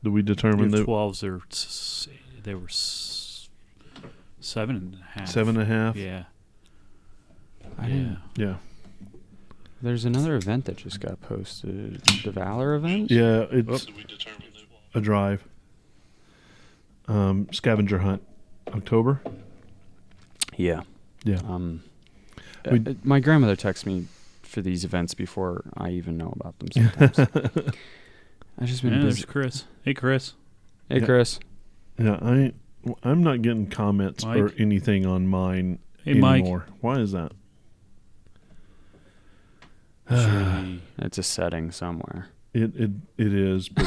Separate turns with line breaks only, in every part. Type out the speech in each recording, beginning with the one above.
Did we determine
Your
that
12s they were 7.5.
7.5?
Yeah.
Yeah.
There's another event that just got posted. The Valor event?
Yeah, it's a drive. Scavenger hunt. October?
Yeah.
Yeah.
My grandmother texts me for these events before I even know about them sometimes. I've just been busy.
There's Chris. Hey, Chris.
Hey, Chris.
Yeah, I'm not getting comments
Mike?
or anything on mine
Mike.
anymore. Why is that?
Surely it's a setting somewhere.
It is, but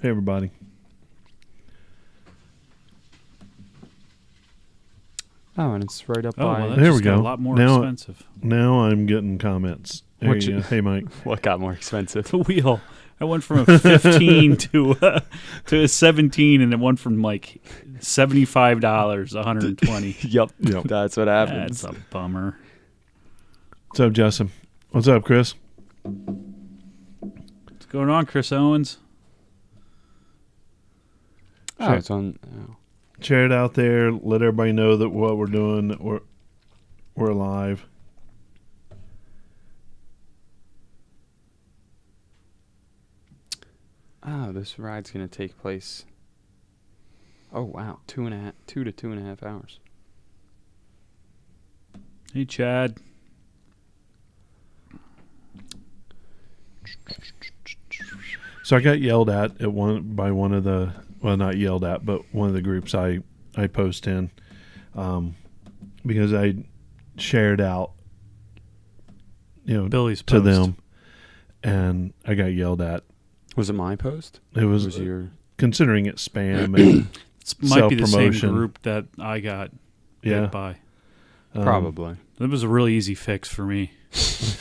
hey everybody.
Oh, and it's right up
Oh,
by...
well, that
There
just
we
got
go.
a lot more
Now-
expensive.
Now I'm getting comments. There
What
you
you-
go. Hey Mike.
What got more expensive?
The wheel. I went from a 15 to a 17, and it went from like $75 to $120.
Yep.
Yep.
That's what happens.
That's a bummer.
What's up, Justin? What's up, Chris?
What's going on, Chris Owens?
Oh, it's on... Oh.
Share it out there. Let everybody know that what we're doing, that we're live.
Oh, this ride's going to take place... Oh, wow. 2 to 2.5 hours.
Hey, Chad.
So I got yelled at by one of the, well, not yelled at, but one of the groups I post in, because I shared out,
Billy's
to
post.
them, and I got yelled at.
Was it my post?
It was
your...
considering it spam and
It might be the same
self-promotion.
group that I got
Yeah.
hit by.
Probably.
It was a really easy fix for me.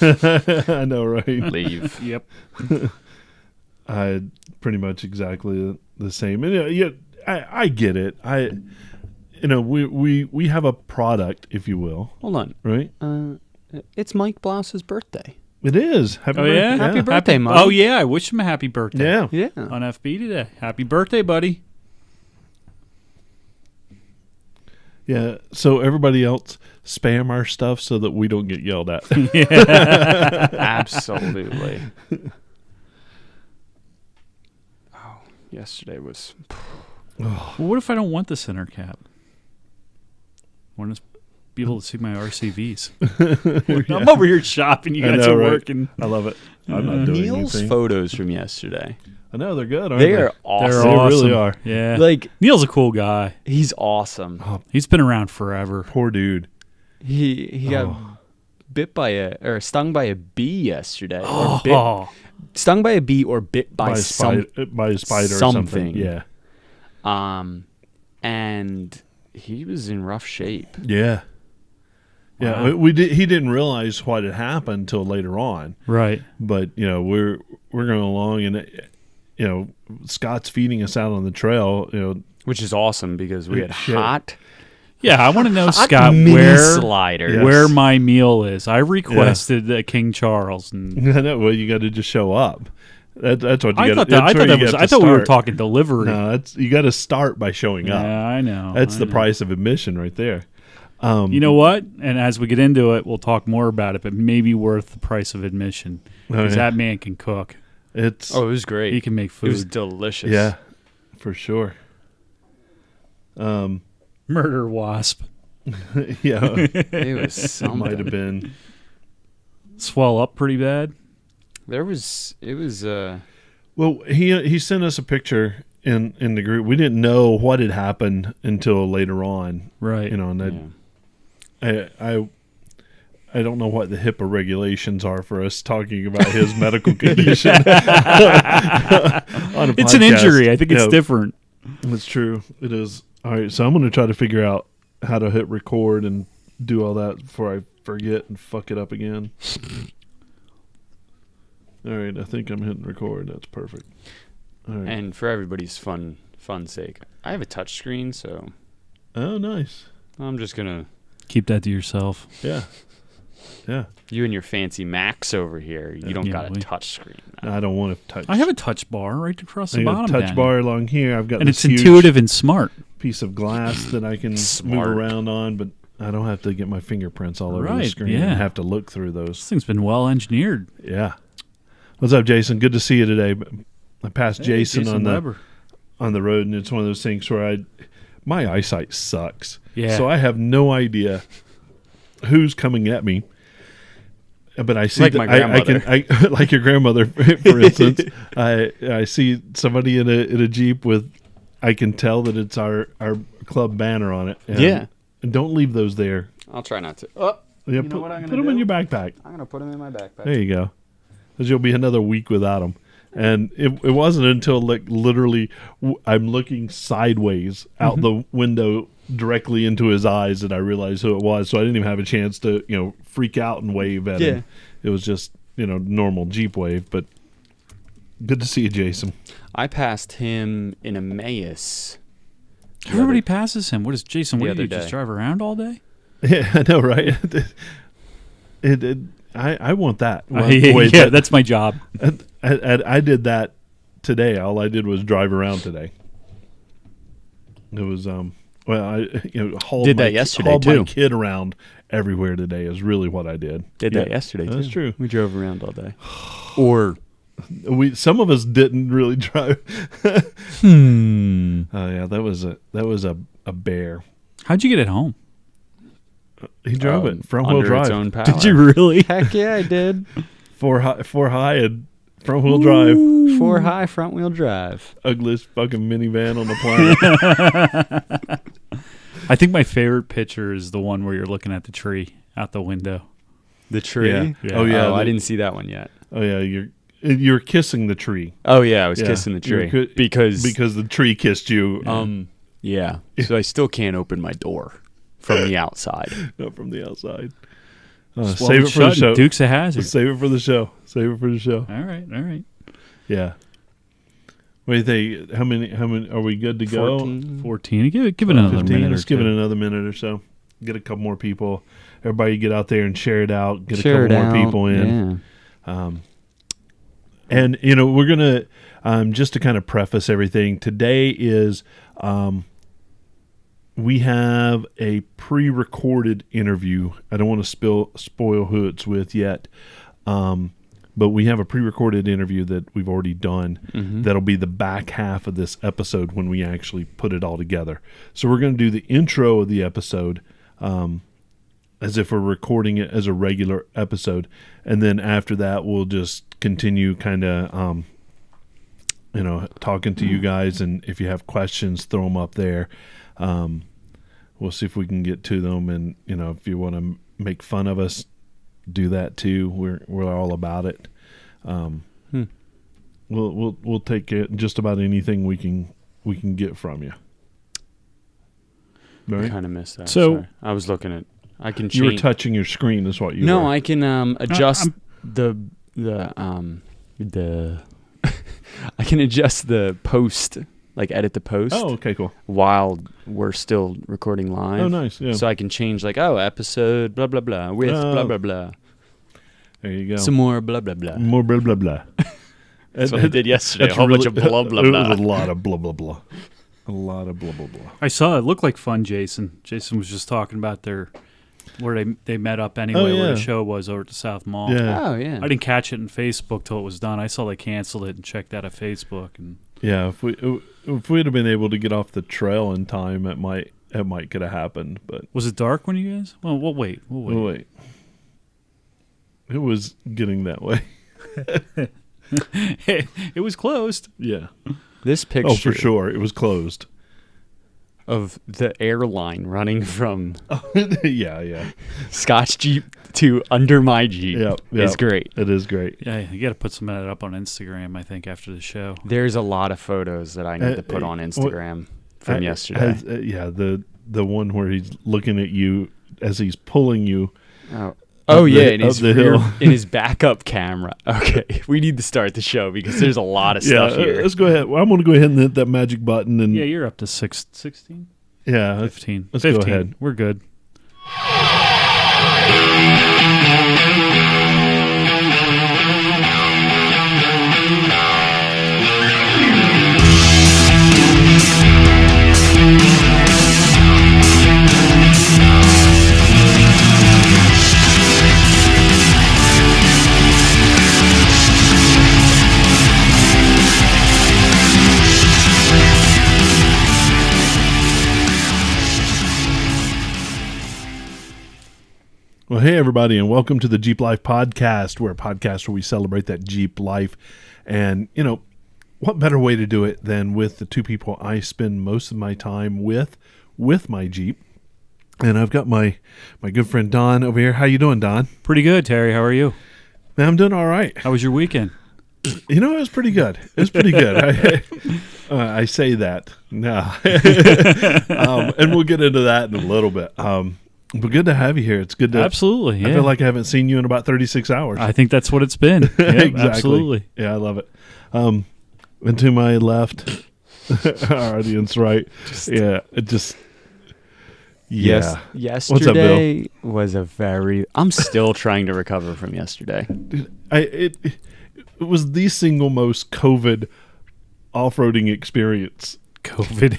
I know, right?
Leave.
Yep.
I had pretty much exactly the same. And I get it. We have a product, if you will,
Hold on.
right?
It's Mike Blous's birthday.
It is. Happy
Oh,
birthday.
yeah?
Happy birthday, Mike.
Oh, yeah. I wish him a happy birthday.
Yeah.
Yeah.
On FB today. Happy birthday, buddy.
Yeah. So everybody else spam our stuff so that we don't get yelled at.
Absolutely. Oh, yesterday was...
Well, what if I don't want the center cap? I want to be able to see my RCVs. I'm over here shopping. You
I
guys
know,
are
right?
working.
I love it. I'm not doing
Neil's
anything.
photos from yesterday.
I know they're good, aren't they?
They are awesome.
They're
They
awesome.
really are.
Yeah.
Like,
Neil's a cool guy.
he's awesome.
Oh,
He's been around forever.
poor dude.
He got stung by a bee yesterday. Or
Oh,
stung by a bee or bit by,
a spider or something.
something.
Yeah.
And he was in rough shape.
Yeah. Yeah.
Wow.
He didn't realize what had happened until later on.
right.
But we're going along, and Scott's feeding us out on the trail.
Which is awesome because we had
Shit.
hot
Yeah, I want to know,
hot
Scott,
mini
where
sliders.
Yeah.
where my meal is. I requested a King Charles, and
I know. Well, you got to just show up. That's what you
I
got.
thought I thought we were talking delivery.
No, you got to start by showing up.
Yeah, I know.
That's
I
the
know.
price of admission right there.
You know what? And as we get into it, we'll talk more about it. But maybe worth the price of admission because
yeah.
that man can cook.
It's
Oh, it was great.
He can make
It was
food.
delicious.
yeah, for sure.
Murder wasp.
Yeah,
It was
it
something.
might have been.
Swell up pretty bad.
It was
Well, he sent us a picture in the group. We didn't know what had happened until later on.
Right.
And that
yeah.
I don't know what the HIPAA regulations are for us talking about his medical condition. On a
It's an
podcast.
injury. I think it's
Yeah,
different.
That's true. It is. All right, so I'm going to try to figure out how to hit record and do all that before I forget and fuck it up again. All right, I think I'm hitting record. That's perfect. All right.
And for everybody's fun sake, I have a touch screen, so
Oh, nice.
I'm just gonna
Keep that to yourself.
Yeah.
You and your fancy Macs over here. You don't got a touch screen.
I don't want to touch.
I have a touch bar right across the
I got
bottom.
a touch bar along here. I've got
and
this
it's
huge
intuitive and smart.
piece of glass that I can move around on, but I don't have to get my fingerprints all over the screen and have to look through those.
This thing's been well engineered.
Yeah. What's up, Jason? Good to see you today. I passed Jason on the road, and it's one of those things where my eyesight sucks.
Yeah.
So I have no idea who's coming at me. But I see
like my grandmother.
I like your grandmother, for instance. I see somebody in a Jeep with. I can tell that it's our club banner on it. And don't leave those there.
I'll try not to. Oh,
yeah,
you know what I'm gonna
put them in your backpack.
I'm gonna put them in my backpack.
There you go. Because you'll be another week without them. And it wasn't until literally I'm looking sideways out the window directly into his eyes that I realized who it was. So I didn't even have a chance to freak out and wave at him. It was just normal Jeep wave. But good to see you, Jason.
I passed him in Emmaus.
Everybody passes him. What is Jason? What do you just drive around all day?
Yeah, I know, right? I want that.
That's my job.
I did that today. All I did was drive around today. It was I hauled my kid around everywhere today is really what I did.
Did that yesterday too.
That's true.
We drove around all day. Or
some of us didn't really drive. Oh yeah, that was a bear.
How'd you get it home?
He drove it front wheel drive.
Its own power.
Did you really?
Heck yeah, I did.
Four high and front wheel drive.
4 high front wheel drive.
Ugliest fucking minivan on the planet.
I think my favorite picture is the one where you're looking at the tree out the window.
The tree?
Yeah.
Yeah.
Oh yeah.
I didn't see that one yet.
Oh yeah, you're kissing the tree.
Oh yeah, I was kissing the tree because
the tree kissed you.
Yeah. So I still can't open my door from the outside.
Not from the outside.
Save it for the show. Dukes of Hazzard.
Save it for the show.
All right.
Yeah. What do you think? How many are we good to
14. 14. Give it another
15.
minute.
Let's give it another minute or so. Get a couple more people. Everybody get out there and share it out. Get a couple more people in.
Yeah.
And we're gonna just to kind of preface everything. Today is we have a pre-recorded interview. I don't want to spoil who it's with yet, but we have a pre-recorded interview that we've already done.
Mm-hmm.
That'll be the back half of this episode when we actually put it all together. So we're going to do the intro of the episode as if we're recording it as a regular episode, and then after that we'll just continue kind of talking to you guys, and if you have questions, throw them up there. We'll see if we can get to them, and if you want to make fun of us, do that too. We're all about it. We'll take just about anything we can get from you. Right?
I kind of missed that.
So
sorry. I was looking at. I can.
You were touching your screen. Is what you?
No,
were.
I can adjust the I can adjust the post, like edit the post.
Oh, okay, cool.
While we're still recording live.
Oh, nice. Yeah.
So I can change episode blah blah blah with blah blah blah.
There you go.
Some more blah blah blah.
More blah blah blah.
That's what I did yesterday. A whole bunch of blah blah blah.
It was a lot of blah blah blah. A lot of blah blah blah.
I saw it looked like fun, Jason. Jason was just talking about where they met up anyway, where the show was over at the South Mall.
Yeah.
Oh yeah.
I didn't catch it on Facebook till it was done. I saw they canceled it and checked out of Facebook. And
yeah, if we'd have been able to get off the trail in time, it might could have happened. But
was it dark when you guys? Well, we'll wait.
We'll wait. It was getting that way.
It was closed.
Yeah.
This picture.
Oh, for sure, it was closed.
Of the airline running from
yeah
Scotch Jeep to under my Jeep is great.
It is great.
Yeah, you got to put some of that up on Instagram, I think, after the show.
There's a lot of photos that I need to put on Instagram from yesterday.
The one where he's looking at you as he's pulling you.
In his backup camera. Okay, we need to start the show because there's a lot of stuff here.
Let's go ahead. Well, I'm going to go ahead and hit that magic button. And
yeah, you're up to 16?
Yeah.
15.
Let's
15.
go ahead.
We're good.
Well, hey, everybody, and welcome to the Jeep Life Podcast. We're a podcast where we celebrate that Jeep life. And, what better way to do it than with the two people I spend most of my time with my Jeep. And I've got my good friend Don over here. How you doing, Don?
Pretty good, Terry. How are you?
Man, I'm doing all right.
How was your weekend?
It was pretty good. It was pretty good. I say that. No. And we'll get into that in a little bit. But good to have you here. It's good to...
Absolutely, yeah.
I feel like I haven't seen you in about 36 hours.
I think that's what it's been. Yep,
Exactly.
Absolutely.
Yeah, I love it. And to my left, our audience right.
Yes, yesterday was I'm still trying to recover from yesterday.
It was the single most COVID off-roading experience.
COVID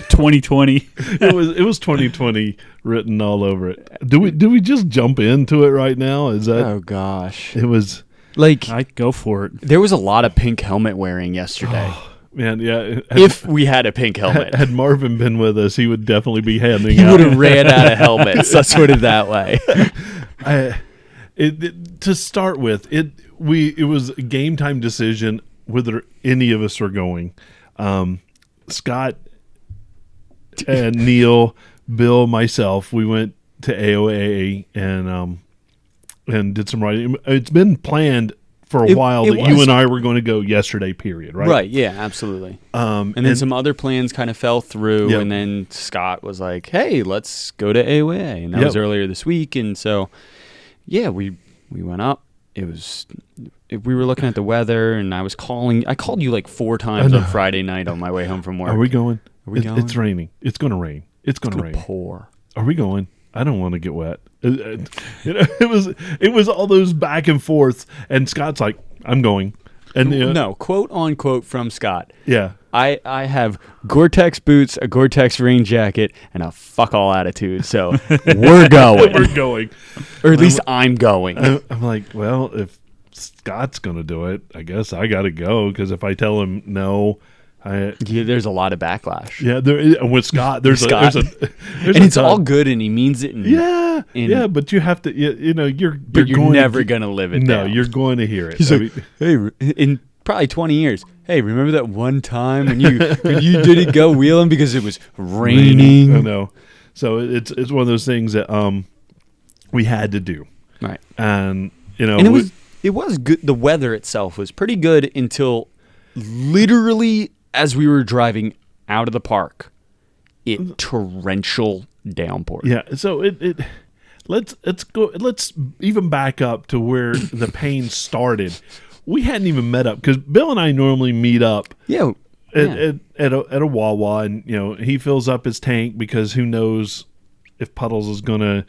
2020.
It was 2020 written all over it. Do we just jump into it right now? Is that?
Oh gosh,
it was
like
I'd go for it.
There was a lot of pink helmet wearing yesterday.
Man, yeah.
If we had a pink helmet,
had Marvin been with us, he would definitely be handing
he
out.
would have ran out of helmets. Let's put it that way.
To start with, it was a game time decision whether any of us are going. Scott and Neil, Bill, myself, we went to AOA and did some writing. It's been planned for a while that you and I were going to go yesterday, period, right?
Right, yeah, absolutely. And then some other plans kind of fell through, and then Scott was like, hey, let's go to AOA. And that was earlier this week. And so, yeah, we went up. We were looking at the weather, and I called you like 4 times on Friday night on my way home from work.
Are we going?
Going?
It's raining. It's going to rain. It's going to rain.
Pour.
Are we going? I don't want to get wet. It was all those back and forths, and Scott's like, I'm going. And
no, quote unquote from Scott.
Yeah.
I have Gore-Tex boots, a Gore-Tex rain jacket, and a fuck all attitude. So we're going.
We're going.
Or at least I'm going.
I'm like, well, if Scott's going to do it, I guess I got to go, because if I tell him no,
there's a lot of backlash.
Yeah, with Scott, there's
and it's all good, and he means it.
But you have to, you're
never going to live it.
No,
down.
You're going to hear it.
He's hey, in probably 20 years. Hey, remember that one time when you didn't go wheeling because it was raining?
I know. So it's one of those things that we had to do.
Right.
And
it was good. The weather itself was pretty good until literally as we were driving out of the park, torrential downpour.
Yeah. So let's go. Let's even back up to where the pain started. We hadn't even met up, because Bill and I normally meet up.
Yeah.
At a Wawa, and he fills up his tank, because who knows if Puddles is gonna,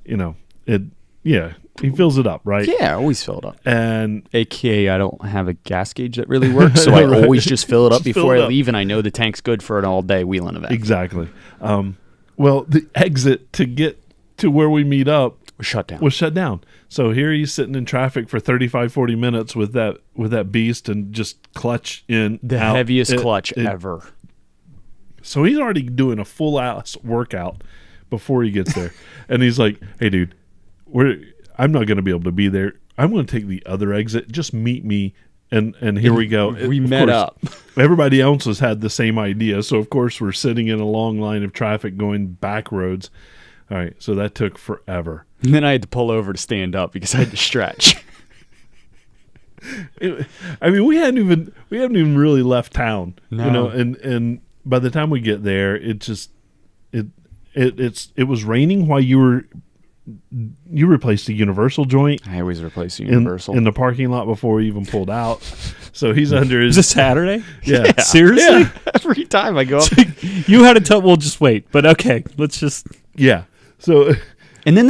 he fills it up, right?
Yeah, I always fill it up.
And
AKA, I don't have a gas gauge that really works, so I always just fill it up before I leave, and I know the tank's good for an all-day wheeling event.
Exactly. Well, the exit to get to where we meet up was shut down. So here he's sitting in traffic for 35, 40 minutes with that beast, and just clutch in.
The heaviest clutch ever.
So he's already doing a full-ass workout before he gets there. And he's like, hey, dude, I'm not going to be able to be there. I'm going to take the other exit. Just meet me. And here we go.
We met up.
Everybody else has had the same idea. So, of course, we're sitting in a long line of traffic going back roads. All right. So that took forever.
And then I had to pull over to stand up because I had to stretch.
We hadn't even really left town.
No.
And by the time we get there, it was raining while you replaced the universal joint.
I always replace the universal
in the parking lot before we even pulled out. So he's under his...
Is this Saturday?
Yeah.
Seriously?
Yeah. Every time I go up.
You had to tell... We'll just wait. But okay, let's just...
Yeah. So...
And then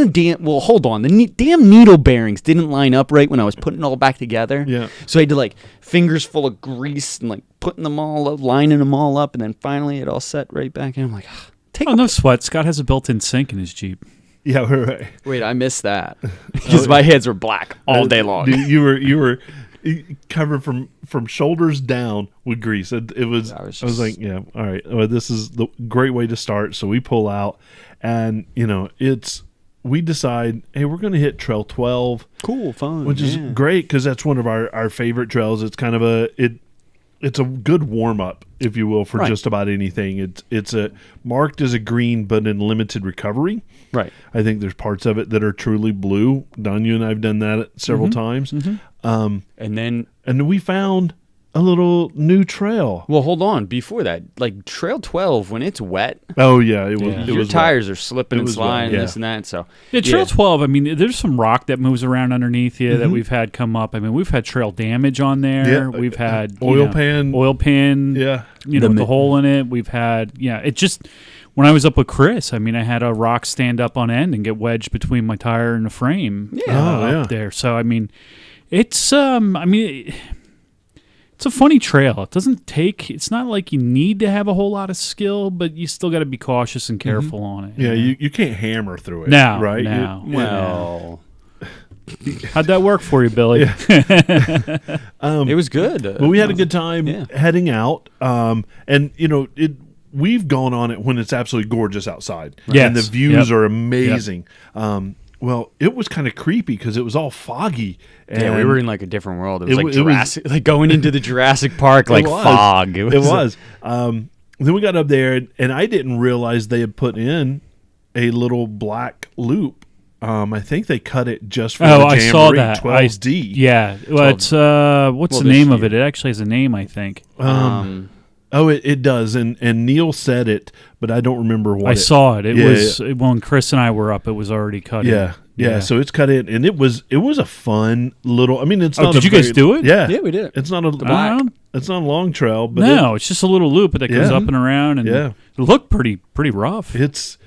hold on. The damn needle bearings didn't line up right when I was putting it all back together.
Yeah.
So I had to fingers full of grease and putting them all up, lining them all up. And then finally it all set right back. And I'm like,
no sweat. Scott has a built-in sink in his Jeep.
Yeah, right.
Wait, I missed that because my hands were black all day long.
Dude, you were covered from shoulders down with grease. I was like, yeah, all right. Well, this is the great way to start. So we pull out, and we decide, hey, we're going to hit Trail 12.
Cool, fun.
Which is great because that's one of our favorite trails. It's kind of it's a good warm-up, if you will, for just about anything. It's marked as a green, but in limited recovery.
Right.
I think there's parts of it that are truly blue. Don, you and I have done that several times.
And then
we found a little new trail.
Well, hold on. Before that, like Trail 12, when it's wet.
Oh yeah, it was.
Your tires are slipping and sliding, this and that. So
Trail 12. I mean, there's some rock that moves around underneath you that we've had come up. I mean, we've had trail damage on there.
Yeah.
We've had
oil pan.
Yeah, the hole in it. We've had it just. When I was up with Chris, I mean, I had a rock stand up on end and get wedged between my tire and the frame. Up there. So I mean, it's it's a funny trail. It doesn't take. It's not like you need to have a whole lot of skill, but you still got to be cautious and careful on it.
Yeah, you can't hammer through it.
No,
right?
No.
Well,
how'd that work for you, Billy?
It was good.
But we had a good time heading out, and we've gone on it when it's absolutely gorgeous outside, and the views are amazing. Well, it was kind of creepy because it was all foggy. And
we were in like a different world. It was like Jurassic, like going into the Jurassic Park, like fog.
It was. Then we got up there, and I didn't realize they had put in a little black loop. I think they cut it just for the Jamboree.
I saw that.
12D.
Yeah. Well, it's what's the name of it? It actually has a name, I think.
It does, and Neil said it, but I don't remember what.
I saw it. It was when Chris and I were up. It was already cut in.
Yeah. So it's cut in, and it was a fun little. I mean, it's not.
Did you guys do it?
Yeah,
we did.
It's not it's not a long trail, but
it's just a little loop that goes up and around, and it looked pretty rough.
It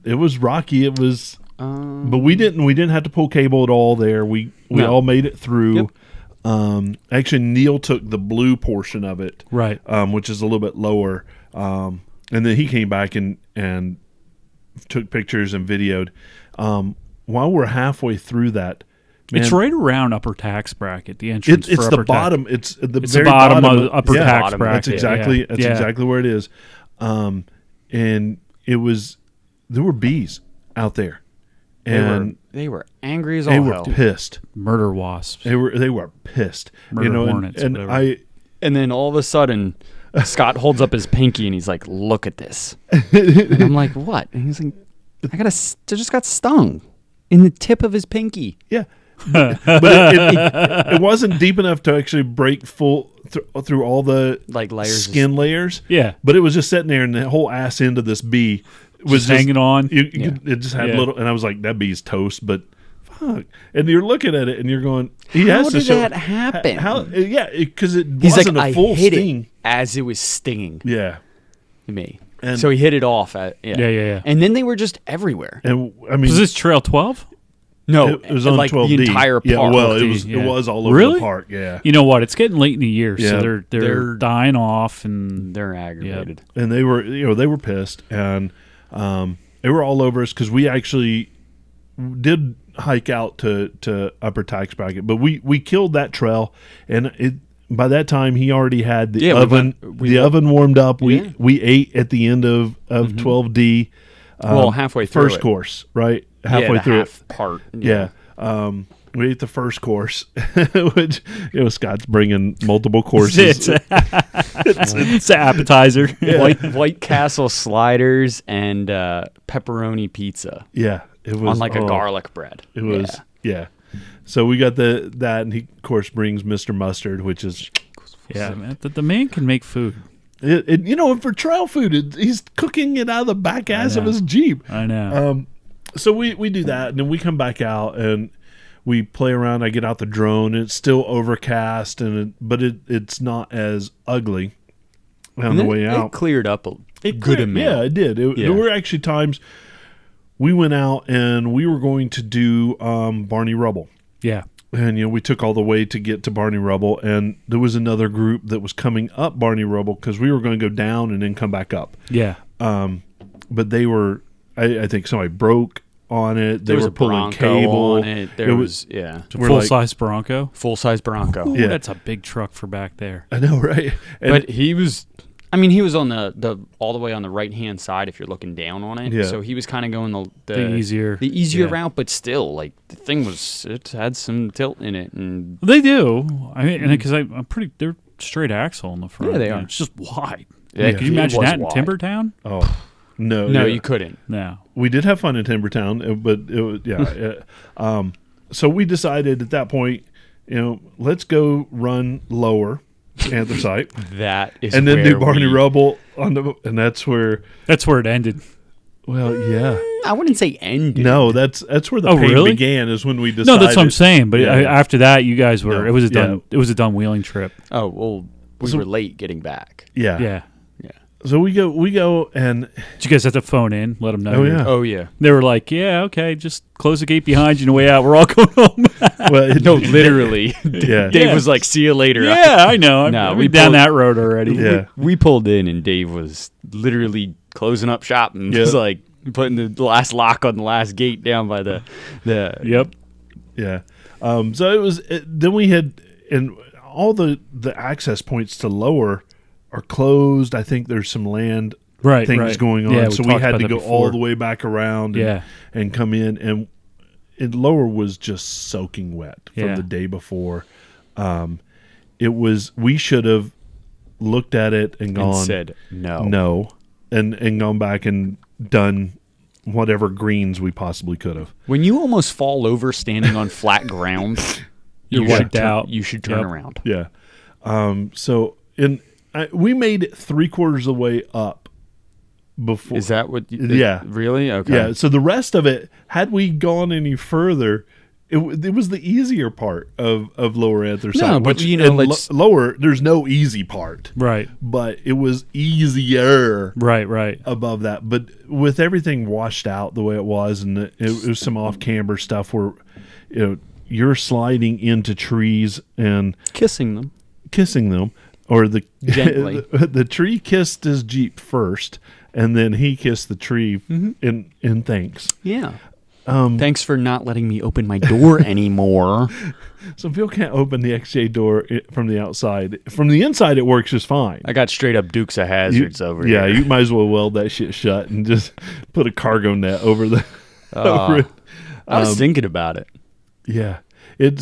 was rocky. It was, but we didn't have to pull cable at all there. We all made it through.
Yep.
Actually, Neil took the blue portion of it,
right?
Which is a little bit lower, and then he came back and took pictures and videoed. While we're halfway through that, man,
it's right around upper tax bracket. The entrance.
It's the bottom. It's the very
bottom of the upper tax bracket.
That's exactly exactly where it is. And there were bees out there. And
they were angry as all hell.
They were pissed.
Murder wasps.
They were pissed.
Murder hornets.
And
and then all of a sudden, Scott holds up his pinky and he's like, "Look at this." And I'm like, "What?" And he's like, "I just got stung in the tip of his pinky."
Yeah, but it wasn't deep enough to actually break full through all the
layers,
skin layers.
Yeah,
but it was just sitting there, and the whole ass end of this bee was just
hanging on.
It just had little, and I was like, that bee's toast, but fuck. And you're looking at it, and you're going, how
did that happen?
Because it wasn't a full sting.
It as it was stinging.
Yeah.
Me. And so he hit it off.
Yeah.
And then they were just everywhere.
And I mean,
was this Trail 12?
No,
it was on 12D.
The entire park.
Yeah, well, it was all over the park. Yeah.
You know what? It's getting late in the year, so they're dying off and
they're aggravated.
Yeah. And they were pissed, and they were all over us because we actually did hike out to upper tax bracket, but we killed that trail, and by that time he already had the oven oven warmed up. We ate at the end of 12D.
Halfway through
first course, right? Halfway through
half part.
Yeah. We ate the first course, which Scott's bringing multiple courses.
It's an appetizer.
Yeah. White Castle sliders and pepperoni pizza.
Yeah, it was
on a garlic bread.
It was So we got that, and he of course brings Mr. Mustard, which is
man, the man can make food.
For trail food, he's cooking it out of the back ass of his Jeep.
I know.
So we do that, and then we come back out and we play around. I get out the drone, and it's still overcast, but it's not as ugly on the way out.
It cleared up a good amount.
Yeah, it did. There were actually times we went out and we were going to do Barney Rubble.
Yeah.
And, we took all the way to get to Barney Rubble, and there was another group that was coming up Barney Rubble because we were going to go down and then come back up.
Yeah.
But they were, I think somebody broke on it. They were pulling
Bronco
cable
on it. There was
full-size Bronco?
Full-size Bronco.
Ooh, that's a big truck for back there.
I know, right?
But he was I mean, he was on the all the way on the right hand side if you're looking down on it.
Yeah.
So he was kind of going
the easier
route, but still, like the thing it had some tilt in it, and
they do. I mean, because I'm pretty, they're straight axle on the front.
Yeah, they are.
It's just wide.
Yeah,
Could you imagine that in
wide.
Timbertown?
Oh, no.
No, you couldn't.
No.
We did have fun in Timbertown, but it was, so we decided at that point, let's go run lower anthracite.
That is,
and then do Barney Rubble and that's where
it ended.
Well, yeah.
I wouldn't say ended.
No, that's where the pain
really?
began. Is when we decided.
No, that's what I'm saying. But after that, you guys were.
No,
it was a done. It was a done wheeling trip.
Oh well, we were late getting back.
Yeah.
Yeah.
So we go, and
did you guys have to phone in? Let them know.
Oh yeah.
Oh yeah.
They were like, yeah, okay, just close the gate behind you on the way out. We're all going home.
Well,
no, literally.
Yeah.
Dave was like, "See you later."
Yeah, I know.
No,
we down that road already.
Yeah.
We pulled in, and Dave was literally closing up shop and was like putting the last lock on the last gate down by the.
Yep.
Yeah. So it was. Then we had, and all the access points to lower are closed. I think there's some land things going on.
Yeah,
so we had to go all the way back around and come in. And lower was just soaking wet from the day before. It was, we should have looked at it and gone,
and said no.
No. And gone back and done whatever greens we possibly could have.
When you almost fall over standing on flat ground,
you're wiped out.
You should turn around.
Yeah. So we made it 3/4 of the way up before.
Is that what?
Yeah.
Really? Okay.
Yeah. So the rest of it, had we gone any further, it was the easier part of lower anthracite.
No, but
lower, there's no easy part.
Right.
But it was easier.
Right.
Above that, but with everything washed out the way it was, and it was some off camber stuff where, you're sliding into trees and
kissing them.
Or
Gently.
the tree kissed his Jeep first, and then he kissed the tree in thanks.
Yeah. Thanks for not letting me open my door anymore.
So Bill can't open the XJ door from the outside. From the inside, it works just fine.
I got straight up Dukes of Hazzards over here.
Yeah, you might as well weld that shit shut and just put a cargo net over the. Over it.
I was thinking about it.
Yeah. And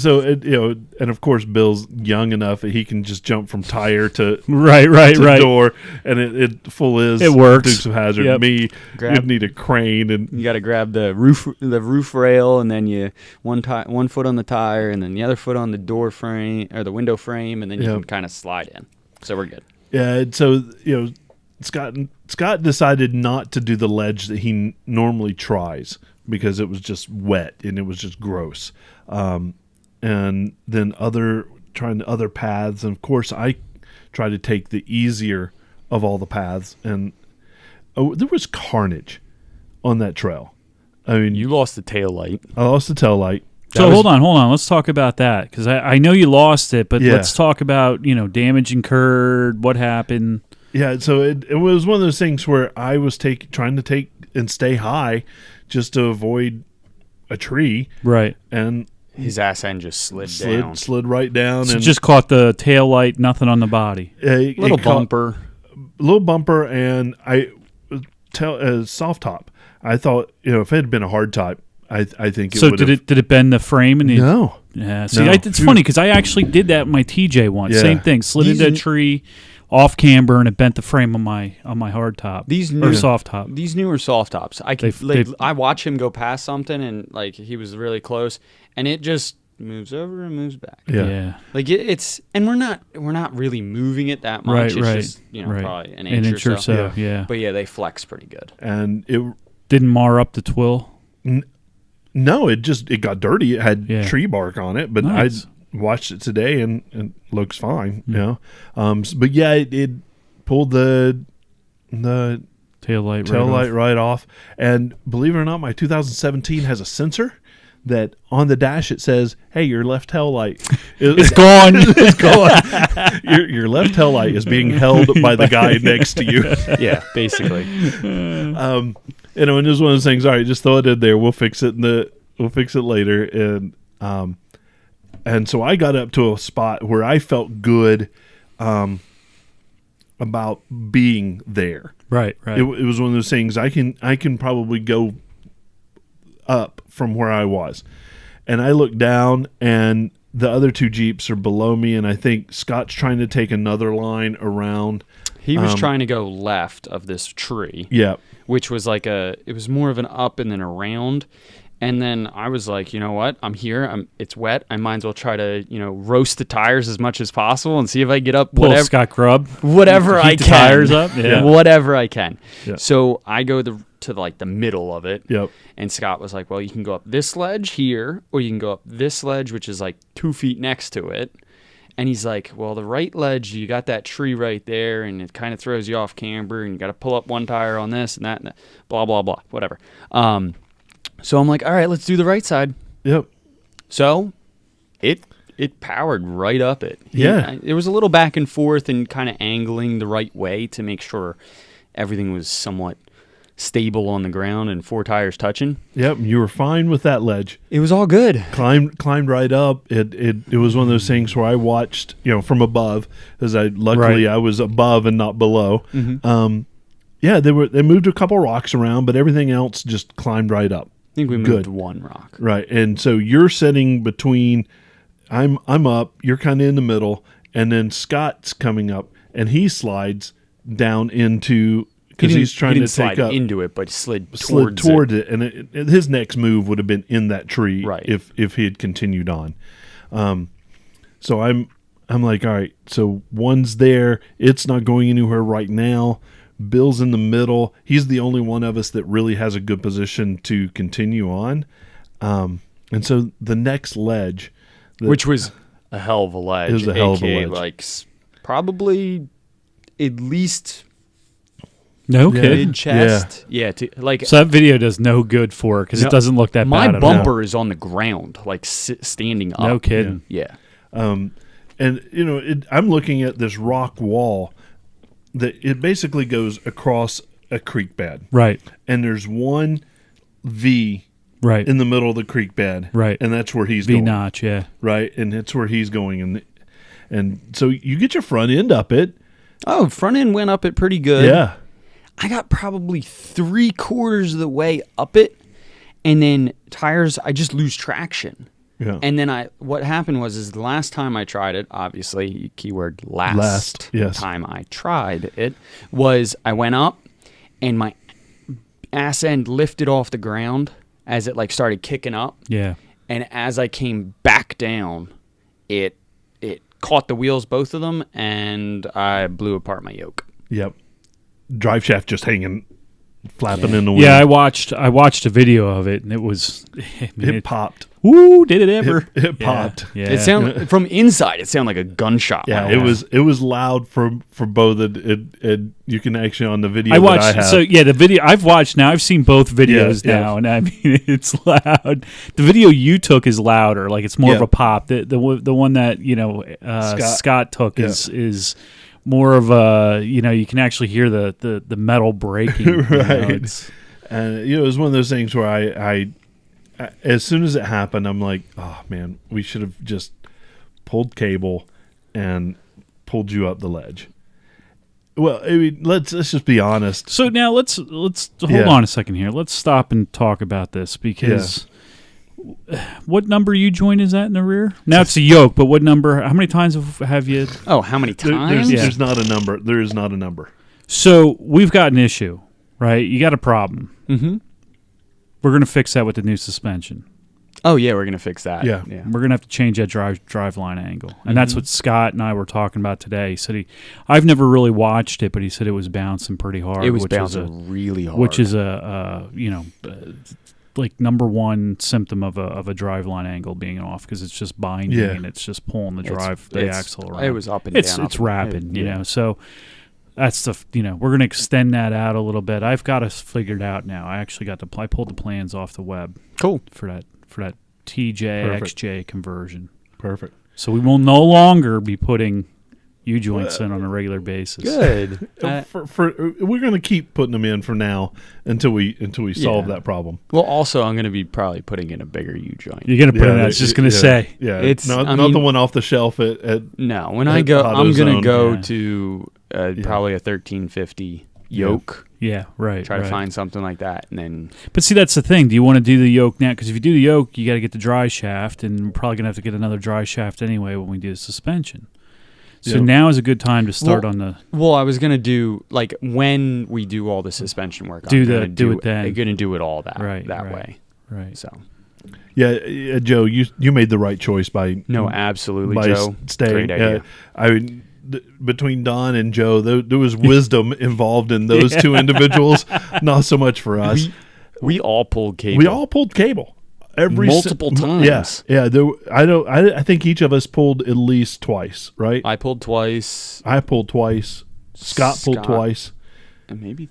of course Bill's young enough that he can just jump from tire to door, and it full is.
It works.
Dukes of Hazzard.
Yep.
Me, you'd need a crane, and
you got to grab the roof rail, and then you one foot on the tire, and then the other foot on the door frame or the window frame, and then you can kind of slide in. So we're good.
Yeah. And so Scott decided not to do the ledge that he normally tries because it was just wet and it was just gross. And then trying other paths. And of course I tried to take the easier of all the paths, and there was carnage on that trail. I mean,
you lost the tail light.
I lost the tail light.
So hold on. Let's talk about that, because I know you lost it, but let's talk about, damage incurred, what happened.
Yeah, so it was one of those things where I was trying to take and stay high just to avoid a tree.
Right.
And
his ass end just slid
right down.
So
and
just caught the tail light, nothing on the body.
Little bumper,
and soft top. I thought, if it had been a hard top, I think it would. So
did it bend the frame?
No.
Yeah. See, it's funny because I actually did that with my TJ once. Yeah. Same thing. Slid into a tree, off camber, and it bent the frame on my hard top. Soft top.
These newer soft tops. I watch him go past something, and he was really close, and it just moves over and moves back.
Yeah.
It's and we're not really moving it that much.
Right.
It's just probably an inch or so.
Yeah.
But yeah, they flex pretty good.
And it
didn't mar up the twill.
No, it got dirty. It had tree bark on it, but
nice.
I watched it today and it looks fine. But yeah, it pulled the
tail light
right off. And believe it or not, my 2017 has a sensor that on the dash it says, "Hey, your left tail light
it's gone."
It's gone. Your left tail light is being held by the guy next to you.
Yeah, basically.
And it was one of those things. All right, just throw it in there. We'll fix it later. And so I got up to a spot where I felt good about being there.
Right.
It was one of those things. I can probably go up from where I was, and I look down, and the other two Jeeps are below me, and I think Scott's trying to take another line around.
He was trying to go left of this tree.
Yeah.
Which was it was more of an up and then around. And then I was like, you know what? I'm here. It's wet. I might as well try to, roast the tires as much as possible and see if I get up
Pull Scott Grubb.
Whatever I can.
Tires up. Yeah.
Whatever I can.
Yeah.
So I go to the middle of it.
Yep.
And Scott was like, well, you can go up this ledge here, or you can go up this ledge, which is like 2 feet next to it. And he's like, well, the right ledge, you got that tree right there, and it kind of throws you off camber, and you got to pull up one tire on this and that, blah, blah, blah, whatever. So I'm like, all right, let's do the right side.
Yep.
So it powered right up it. It was a little back and forth and kind of angling the right way to make sure everything was somewhat stable on the ground and 4 tires touching.
Yep, you were fine with that ledge.
It was all good.
Climbed right up. It was one of those things where I watched, from above, as luckily I was above and not below.
Mm-hmm.
They moved a couple rocks around, but everything else just climbed right up.
I think we moved one rock.
Right. And so you're sitting between I'm up, you're kind of in the middle, and then Scott's coming up, and he slides down into, because he's trying to take up
into it, but slid
towards it. And his next move would have been in that tree,
right,
if he had continued on. So I'm like, all right, so one's there, it's not going anywhere right now. Bill's in the middle. He's the only one of us that really has a good position to continue on. And so the next ledge,
which was a hell of a ledge.
It was a hell of a ledge.
Like probably at least
no kidding.
Mid-chest. Yeah.
So that video does no good for it because it doesn't look that bad.
My bumper is on the ground, like standing up.
No kidding.
Yeah.
And I'm looking at this rock wall that it basically goes across a creek bed.
Right.
And there's one V in the middle of the creek bed.
Right.
And that's where he's going.
V-notch, yeah.
Right. And that's where he's going. And so you get your front end up it.
Oh, front end went up it pretty good.
Yeah.
I got probably 3/4 of the way up it, and then tires, I just lose traction.
Yeah.
And then what happened was the last time I tried it, obviously, keyword last
yes.
time I tried it, was I went up and my ass end lifted off the ground as it started kicking up.
Yeah.
And as I came back down, it caught the wheels, both of them, and I blew apart my yoke.
Yep. Drive shaft just hanging, flapping in the wind.
Yeah, I watched a video of it, and it was...
It popped.
Woo! Did it ever?
It popped.
Yeah. It sounded from inside. It sounded like a gunshot.
Yeah, it was loud for both. It you can actually on the video.
I watched.
That I have.
So yeah, the video I've watched now. I've seen both videos now, and I mean it's loud. The video you took is louder. Like it's more of a pop. The one that Scott took is more of a you can actually hear the metal breaking.
Right. And it was one of those things where I as soon as it happened, I'm like, oh man, we should have just pulled cable and pulled you up the ledge. Well, I mean, let's just be honest.
So now let's hold on a second here. Let's stop and talk about this because what number you joined is that in the rear? Now it's a yoke, but what number? How many times have you?
Oh, how many times?
There's not a number. There is not a number.
So we've got an issue, right? You got a problem.
Mm-hmm.
We're going to fix that with the new suspension.
Oh, yeah, we're going to fix that.
Yeah.
We're going to have to change that drive line angle. And that's what Scott and I were talking about today. He said I've never really watched it, but he said it was bouncing pretty hard.
It was bouncing really hard.
Which is like number one symptom of a drive line angle being off because it's just binding and it's just pulling the axle around.
It was up and down.
It's rapid, you know. So that's the we're going to extend that out a little bit. I've got us figured out now. I actually I pulled the plans off the web.
Cool.
For that TJ XJ conversion.
Perfect.
So we will no longer be putting U-joints in on a regular basis.
Good.
We're going to keep putting them in for now until we solve that problem.
Well, also I'm going to be probably putting in a bigger U-joint.
You're going to put it in. I was just going to say.
Yeah. It's not the one off the shelf at
no. When I go, I'm going to go to probably a 1350 yoke.
Yeah, right.
Try to find something like that, and then.
But see, that's the thing. Do you want to do the yoke now? Because if you do the yoke, you got to get the dry shaft, and we're probably gonna have to get another dry shaft anyway when we do the suspension. So now is a good time to start on the.
Well, I was gonna do like when we do all the suspension work.
Do it then.
I'm gonna do it all that way.
Right.
So.
Yeah, Joe, you made the right choice by.
No, absolutely,
by
Joe.
Staying.
Great idea.
I mean, between Don and Joe, there was wisdom involved in those two individuals. Not so much for us.
We all pulled cable.
We all pulled cable.
Multiple times.
Yeah. I think each of us pulled at least twice, right?
I pulled twice.
I pulled twice. Scott pulled twice.
And maybe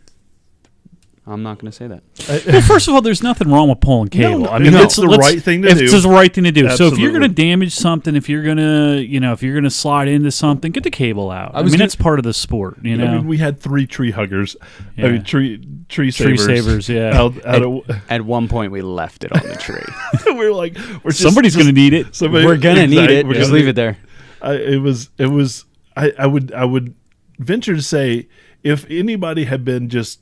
I'm not going to say that.
Well, first of all, there's nothing wrong with pulling cable.
No, I mean, it's the right thing to do.
It's the right thing to do.
Absolutely.
So if you're going to damage something, if you're going to slide into something, get the cable out. I mean, that's part of the sport. You know,
I mean, we had 3 tree huggers. Yeah. I mean, tree savers.
Tree savers. Yeah.
At one point, we left it on the tree.
We were like,
somebody's going to need it.
We're going to need it. Just leave it there.
I would venture to say, if anybody had been just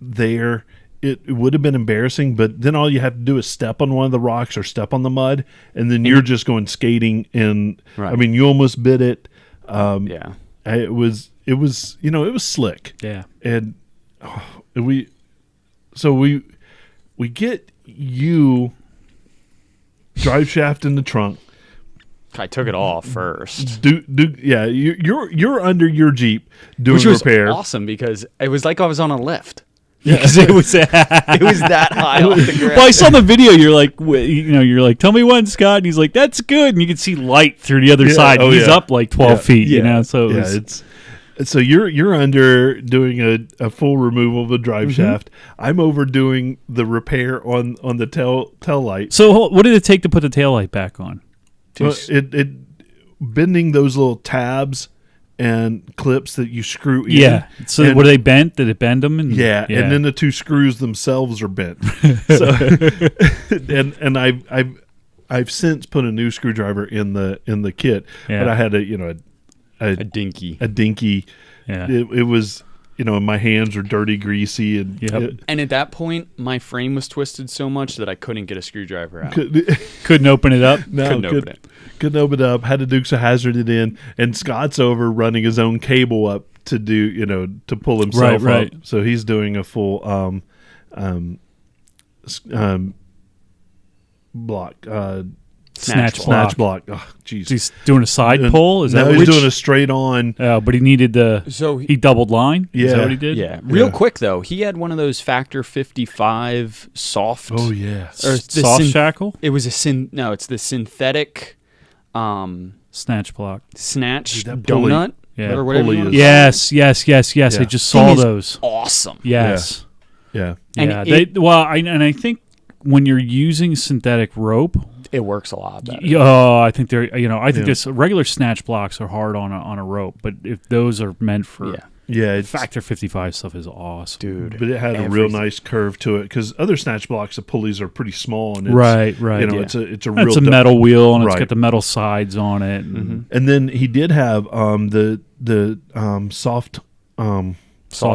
there, it would have been embarrassing, but then all you have to do is step on one of the rocks or step on the mud, and then you're just going skating, and I mean, you almost bit it. It was slick.
Yeah.
And we get you drive shaft in the trunk.
I took it off first.
You're under your Jeep doing
Which was
repair.
Awesome, because it was like I was on a lift.
Yeah, it was
that high off the ground.
Well, I saw the video. You're like, tell me when, Scott, and he's like, that's good, and you can see light through the other side. He's up like 12 feet. You know, so
so you're under doing a full removal of a drive shaft. I'm over doing the repair on the tail light.
So what did it take to put the tail light back on?
Well, it bending those little tabs and clips that you screw in.
Yeah. So were they bent? Did it bend them? And
then the 2 screws themselves are bent. So and I've since put a new screwdriver in the kit, but I had a dinky. Yeah. It was, my hands are dirty, greasy, and
and at that point, my frame was twisted so much that I couldn't get a screwdriver out.
Couldn't open it up.
No, couldn't open it up. Had to Dukes of Hazzard it in, and Scott's over running his own cable up to do, to pull himself up. So he's doing a full block. Snatch block. Oh, jeez.
He's doing a side pull? Is that
he's doing a straight on.
But he needed he doubled line?
Yeah.
Is that what he did?
Yeah. Real quick, though, he had one of those Factor 55 soft.
Oh, yeah.
Or soft shackle?
It was it's the synthetic
snatch block.
Snatch
pulley.
donut?
Yeah.
Or whatever you
yes. I just saw those.
Awesome.
Yes.
Yeah.
I think when you're using synthetic rope,
it works a lot better.
I think they're. I think this regular snatch blocks are hard on a rope, but if those are meant for Factor 55 stuff is awesome,
dude.
But it had a real nice curve to it, because other snatch blocks, the pulleys are pretty small, and it's, it's a real
metal wheel, and it's got the metal sides on it,
and then he did have the soft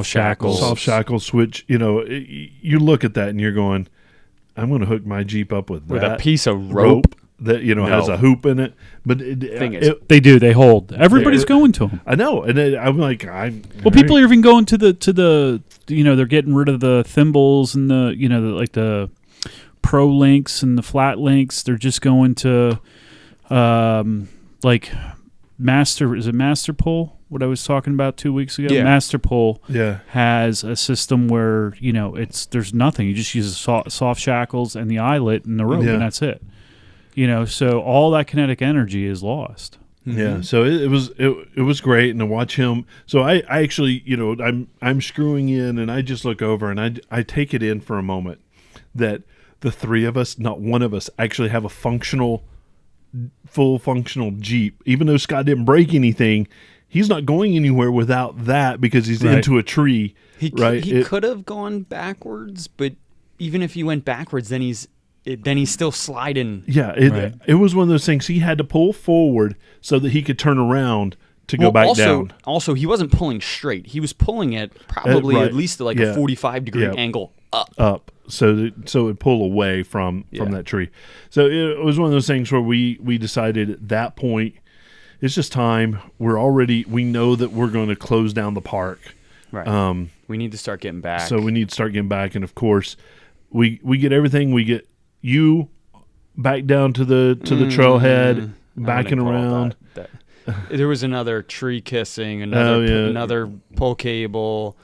shackles, which you look at that and you're going, I'm going to hook my Jeep up with
a piece of rope
that has a hoop in it. But
they do. They hold. Everybody's going to them.
I know, and I'm like,
people are even going to the they're getting rid of the thimbles and the pro links and the flat links. They're just going to Master. Is it Master Pull? What I was talking about 2 weeks ago.
Yeah.
Master Pull has a system where there's nothing. You just use soft shackles and the eyelet and the rope, and that's it. So all that kinetic energy is lost.
Yeah, so it was great, and to watch him. So I actually, I'm screwing in, and I just look over and I take it in for a moment that the 3 of us, not one of us, actually have a full functional Jeep. Even though Scott didn't break anything, he's not going anywhere without that, because he's into a tree.
He could have gone backwards, but even if he went backwards, then he's still sliding.
Yeah, it was one of those things. He had to pull forward so that he could turn around to go back down.
Also, he wasn't pulling straight. He was pulling at probably at least like a 45-degree angle up.
So it'd pull away from that tree. So it was one of those things where we decided at that point, it's just time. We know that we're going to close down the park.
Right. We need to start getting back.
So we need to start getting back. And of course, we get everything. We get you back down to the trailhead, backing around.
There was another tree kissing, another pull cable.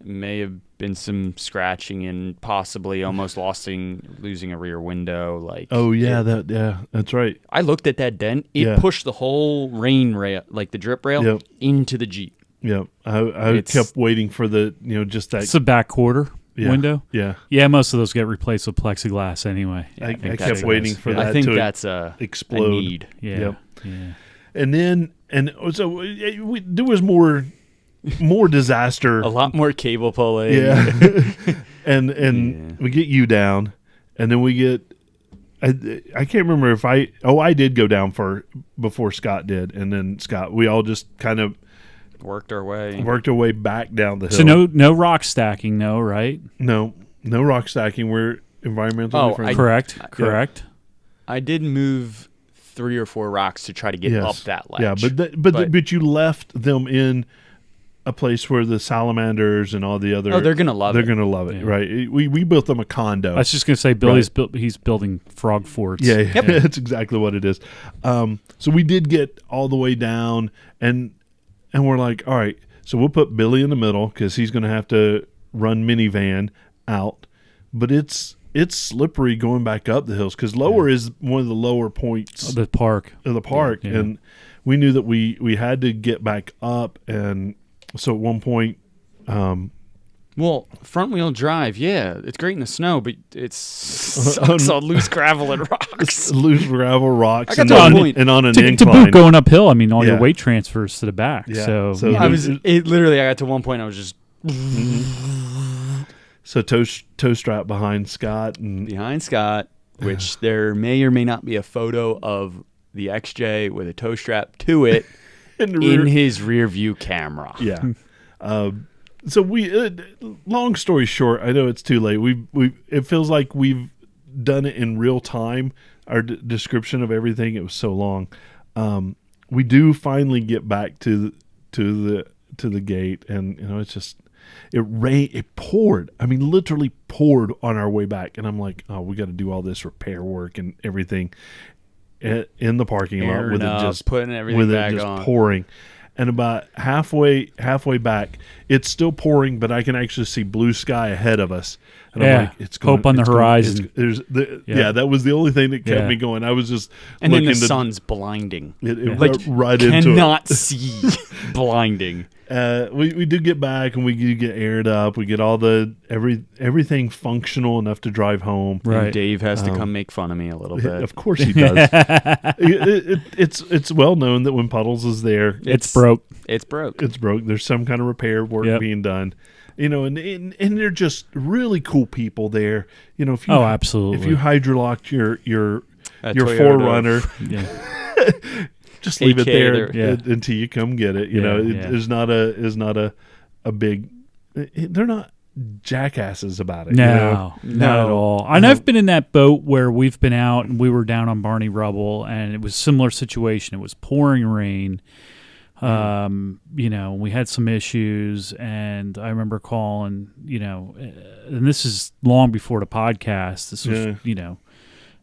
May have been some scratching and possibly almost losing a rear window.
That's right.
I looked at that dent. It pushed the whole rain rail, like the drip rail, into the Jeep.
Yeah, I kept waiting for the just that.
It's a back quarter window.
Yeah.
Most of those get replaced with plexiglass anyway.
I kept waining for that.
I think
to
that's
explode.
A need.
Yeah.
And then so there was more disaster.
A lot more cable pulling.
Yeah. and we get you down, and then we get. I can't remember if I did go down before Scott did, and then Scott. We all just kind of
worked our way
back down the hill.
So no rock stacking, right?
No rock stacking. We're environmentally friendly.
Correct.
I did move 3 or 4 rocks to try to get up that ledge.
Yeah, but you left them in a place where the salamanders and all the other.
Oh, they're gonna love it.
They're gonna love it, right? We built them a condo.
I was just gonna say he's building frog forts.
Yeah, that's exactly what it is. So we did get all the way down, and we're like, all right, so we'll put Billy in the middle because he's gonna have to run minivan out, but it's slippery going back up the hills because lower is one of the lower points
of the park.
And we knew that we had to get back up, and so at one point,
well, front wheel drive, it's great in the snow, but it sucks on loose gravel and rocks.
Loose gravel, rocks,
and on an
incline. To boot going uphill, I mean, all your weight transfers to the back.
Yeah.
So
I got to one point, I was just.
So toe strap behind Scott,
which there may or may not be a photo of the XJ with a toe strap to it in his rear view camera.
Yeah. So we, long story short, I know it's too late. It feels like we've done it in real time. Our description of everything, it was so long. We do finally get back to the gate, and it's just. It poured. I mean, literally poured on our way back. And I'm like, oh, we got to do all this repair work and everything in the parking lot with it just
putting everything back on,
pouring. And about halfway back, it's still pouring, but I can actually see blue sky ahead of us. And I'm like, it's going,
hope on the horizon.
That was the only thing that kept me going. I was just
and then the sun's blinding.
Right into it.
Cannot see. Blinding.
We do get back, and we do get aired up. We get all everything functional enough to drive home.
Right. And Dave has to come make fun of me a little bit.
Of course he does. It's well known that when Puddles is there,
it's broke.
It's broke.
There's some kind of repair work being done. And they're just really cool people there. If you
absolutely.
If you hydrolocked your 4Runner, just leave it there until you come get it. It's not a big. They're not jackasses about it.
No, not at all. And I've been in that boat where we've been out and we were down on Barney Rubble, and it was a similar situation. It was pouring rain. We had some issues, and I remember calling, and this is long before the podcast. This was,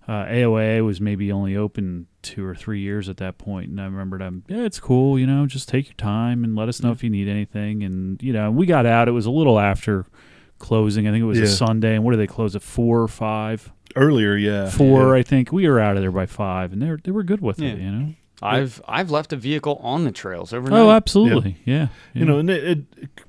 AOA was maybe only open 2 or 3 years at that point, and I remembered, it's cool, just take your time and let us know if you need anything. And we got out. It was a little after closing. I think it was a Sunday. And what did they close at 4 or 5?
Earlier,
4. I think we were out of there by 5, and they were good with it.
I've left a vehicle on the trails overnight.
Oh, absolutely, yeah.
And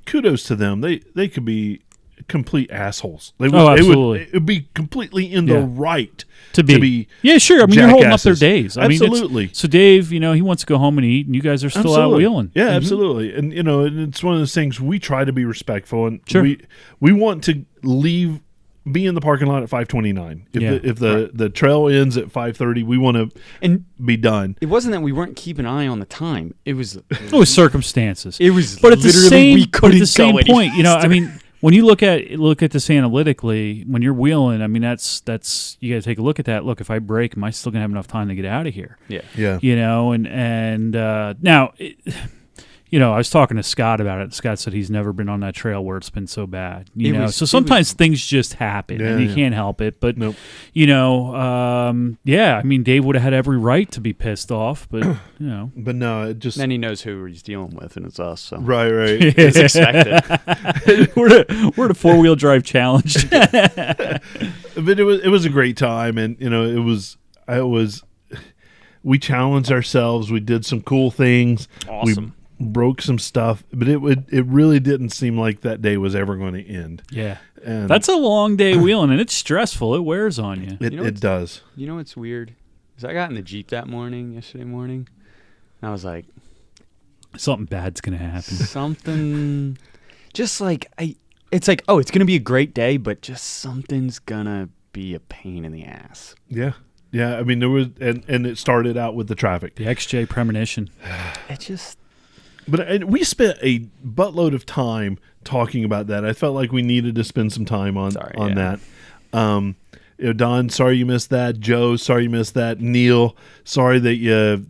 kudos to them. They could be complete assholes.
Absolutely.
It would be completely in the right to be.
Yeah, sure. I mean, you're holding up their days.
Absolutely.
So Dave, he wants to go home and eat, and you guys are still out wheeling.
Yeah, absolutely. And and it's one of those things we try to be respectful, and we want to leave be in the parking lot at 5:29. If the trail ends at 5:30, we want to be done.
It wasn't that we weren't keeping an eye on the time. It was
circumstances.
It was,
but at the same,
we couldn't
at the same
go
point, I mean, when you look at this analytically, when you're wheeling, I mean, that's you got to take a look at that. Look, if I brake, am I still gonna have enough time to get out of here?
Yeah.
And now. I was talking to Scott about it. Scott said he's never been on that trail where it's been so bad. So sometimes things just happen, and you can't help it. But
nope.
I mean, Dave would have had every right to be pissed off, but
But no, it just
then he knows who he's dealing with, and it's us. So.
Right.
It's expected.
we're the 4-wheel drive challenge.
But it was a great time, and it was. We challenged ourselves. We did some cool things.
Awesome.
We broke some stuff, but it really didn't seem like that day was ever going to end.
Yeah, and that's a long day wheeling, and it's stressful. It wears on you.
It does.
You know what's weird? Is I got in the Jeep yesterday morning, and I was like,
something bad's gonna happen.
Something, just like it's like, oh, it's gonna be a great day, but just something's gonna be a pain in the ass.
Yeah. Yeah, I mean there was, and it started out with the traffic.
The XJ premonition.
It just.
But we spent a buttload of time talking about that. I felt like we needed to spend some time on that. Don, sorry you missed that. Joe, sorry you missed that. Neil, sorry that you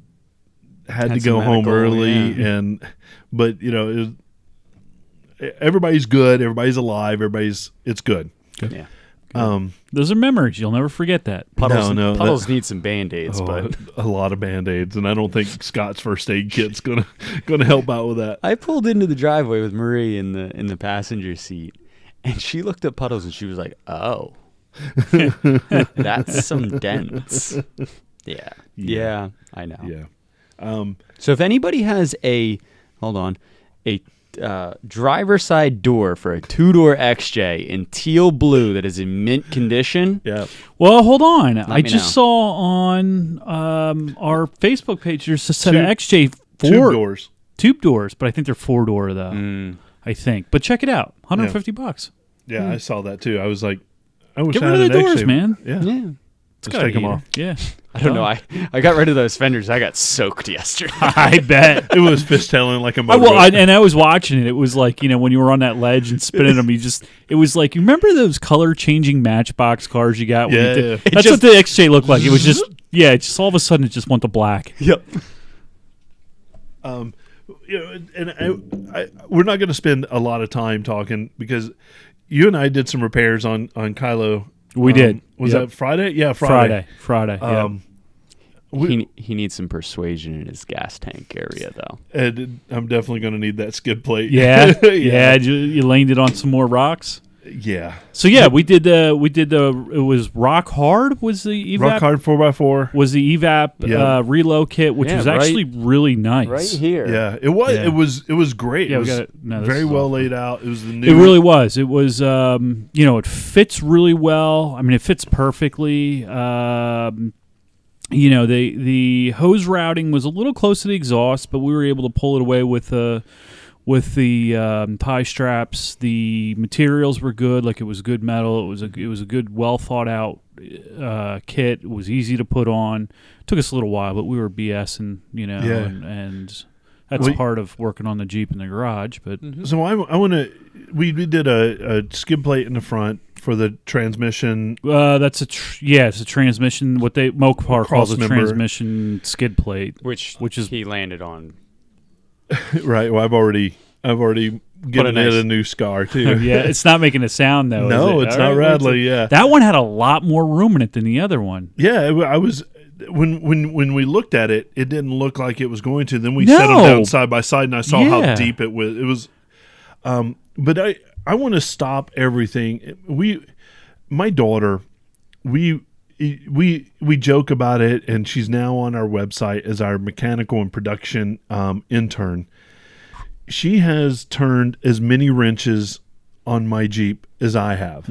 had to go home early.
Yeah.
But everybody's good. Everybody's alive. It's good.
Yeah.
Those are memories. You'll never forget that.
Puddles need some Band-Aids, but
a lot of Band-Aids, and I don't think Scott's first aid kit's gonna help out with that.
I pulled into the driveway with Marie in the passenger seat, and she looked at Puddles and she was like, "Oh, that's some dents." Yeah, I know.
Yeah.
So if anybody has a driver's side door for a 2-door XJ in teal blue that is in mint condition.
Yeah.
Well, hold on. I just saw on our Facebook page there's a set of XJ tube doors, but I think they're 4-door though. I think. But check it out. $150.
Yeah, I saw that too. I was like, I wish
get
I
rid
had
of the
an
doors,
XJ.
man.
Yeah.
Just
take them off.
Yeah.
I don't know. I got rid of those fenders. I got soaked yesterday.
I bet.
It was fishtailing like a motorboat.
And I was watching it. It was like, when you were on that ledge and spinning them, it was like, you remember those color-changing Matchbox cars you got? That's what the XJ looked like. It was just all of a sudden it just went to black.
Yep.
And we're not going to spend a lot of time talking because you and I did some repairs on Kylo.
We did.
Was that Friday? Yeah,
Friday.
He needs some persuasion in his gas tank area, though.
And I'm definitely going to need that skid plate.
Yeah. You laned it on some more rocks.
Yeah.
So we did it was Rock Hard was the evap.
Rock Hard 4x4
was the evap reload kit, which was actually really nice.
Right here.
Yeah, it was. Yeah. It was great.
Yeah,
it was very well laid out. It was the new.
It really was. It was. It fits really well. I mean, it fits perfectly. The hose routing was a little close to the exhaust, but we were able to pull it away with the tie straps. The materials were good, like it was good metal. It was a good, well thought out kit. It was easy to put on. It took us a little while, but we were BSing, and that's part of working on the Jeep in the garage. But
so I want to. We did a skid plate in the front for the transmission.
That's it's a transmission. What Mopar calls a transmission skid plate,
which is he landed on.
Right. Well, I've already given it a new scar too.
Yeah, it's not making a sound though.
No, it's not rattly. Yeah,
that one had a lot more room in it than the other one.
Yeah, I was when we looked at it, it didn't look like it was going to. Then we set them down side by side, and I saw how deep it was. It was, but I want to stop everything. My daughter, we joke about it, and she's now on our website as our mechanical and production intern. She has turned as many wrenches on my Jeep as I have,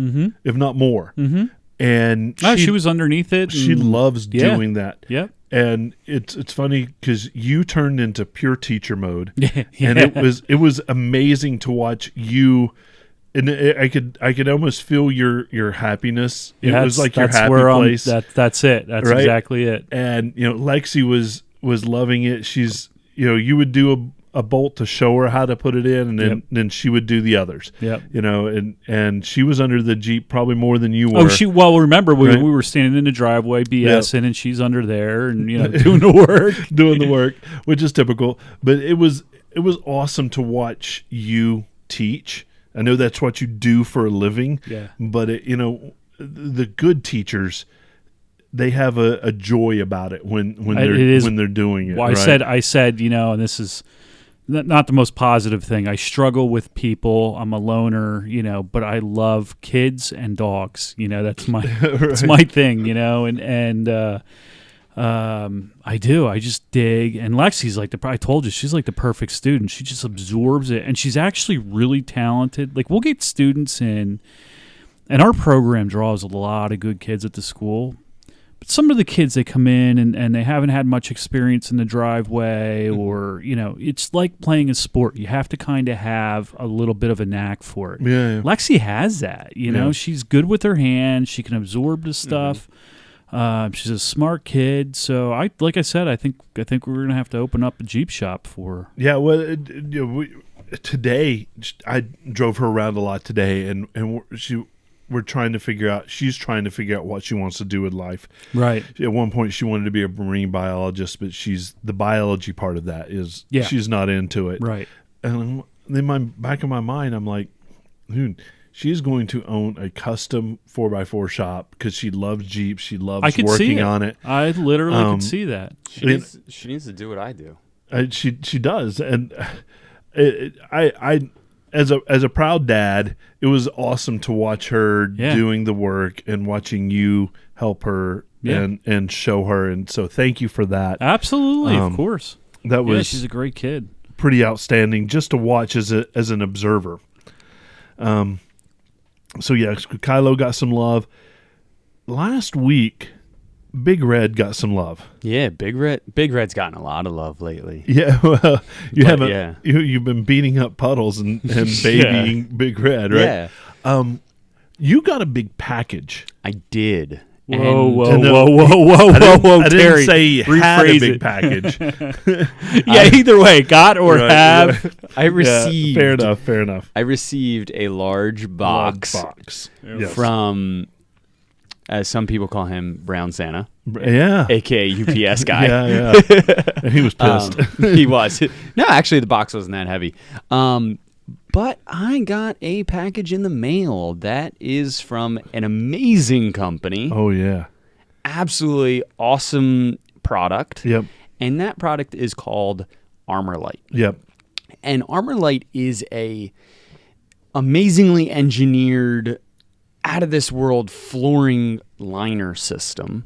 if not more. Mm-hmm. And
she was underneath it.
She loves doing that.
Yeah.
And it's funny because you turned into pure teacher mode, and it was amazing to watch you and I could almost feel your happiness. It was like your happy
where
place.
That's it. That's
right?
exactly it.
And Lexi was loving it. She's you would do a bolt to show her how to put it in, and then she would do the others.
Yep.
And she was under the Jeep probably more than you were.
Remember we were standing in the driveway BSing, and she's under there and doing the work, which is typical. But it was awesome to watch you teach. I know that's what you do for a living. Yeah.
But the good teachers, they have a joy about it when they're doing it.
Well,
right?
I said, and this is not the most positive thing. I struggle with people. I'm a loner, but I love kids and dogs. That's my
right.
that's my thing. I do. I just dig. And Lexi's I told you, she's like the perfect student. She just absorbs it, and she's actually really talented. Like we'll get students in, and our program draws a lot of good kids at the school. But some of the kids, they come in and they haven't had much experience in the driveway, or, it's like playing a sport. You have to kind of have a little bit of a knack for it.
Yeah.
Lexi has that, She's good with her hands. She can absorb the stuff. She's a smart kid. So I think we're going to have to open up a Jeep shop for her.
Yeah. Well, today I drove her around a lot today, and she's trying to figure out what she wants to do with life.
Right.
At one point, she wanted to be a marine biologist, but the biology part of that she's not into it.
Right.
And in back of my mind, I'm like, dude, she's going to own a custom 4x4 shop because she loves Jeeps. She loves working on it.
I literally could see that.
She needs to do what I do.
She does, and I as a proud dad, it was awesome to watch her doing the work and watching you help her and show her. And so thank you for that.
Absolutely, of course.
That was
she's a great kid.
Pretty outstanding just to watch as an observer. So Kylo got some love. Last week, Big Red got some love.
Yeah, Big Red's gotten a lot of love lately.
Yeah, well, you've been beating up Puddles and babying Big Red, right?
Yeah.
You got a big package.
I did.
Whoa,
I
Terry,
didn't say you had a big package.
Either way, got or have.
Right. I received.
Fair enough.
I received a large box from, as some people call him, Brown Santa.
Yeah.
AKA UPS guy.
Yeah. He was pissed.
He was. No, actually, the box wasn't that heavy. But I got a package in the mail that is from an amazing company.
Oh, yeah.
Absolutely awesome product.
Yep.
And that product is called Armorlite.
Yep.
And Armorlite is a amazingly engineered, out of this world flooring liner system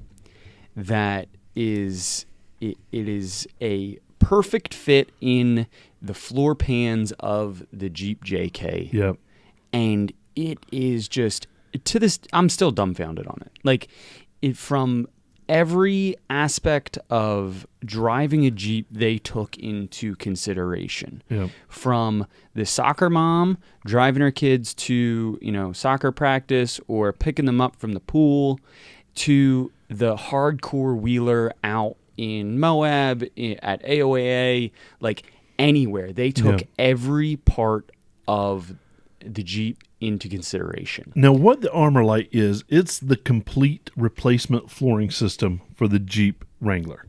that is it is a perfect fit in the floor pans of the Jeep JK.
Yep.
And it is just, to this, I'm still dumbfounded on it. Like, from every aspect of driving a Jeep, they took into consideration.
Yep. From
the soccer mom driving her kids to, soccer practice or picking them up from the pool, to the hardcore wheeler out in Moab, at AOAA, like anywhere. They took every part of the Jeep into consideration.
Now, what the Armorlite is, it's the complete replacement flooring system for the Jeep Wrangler.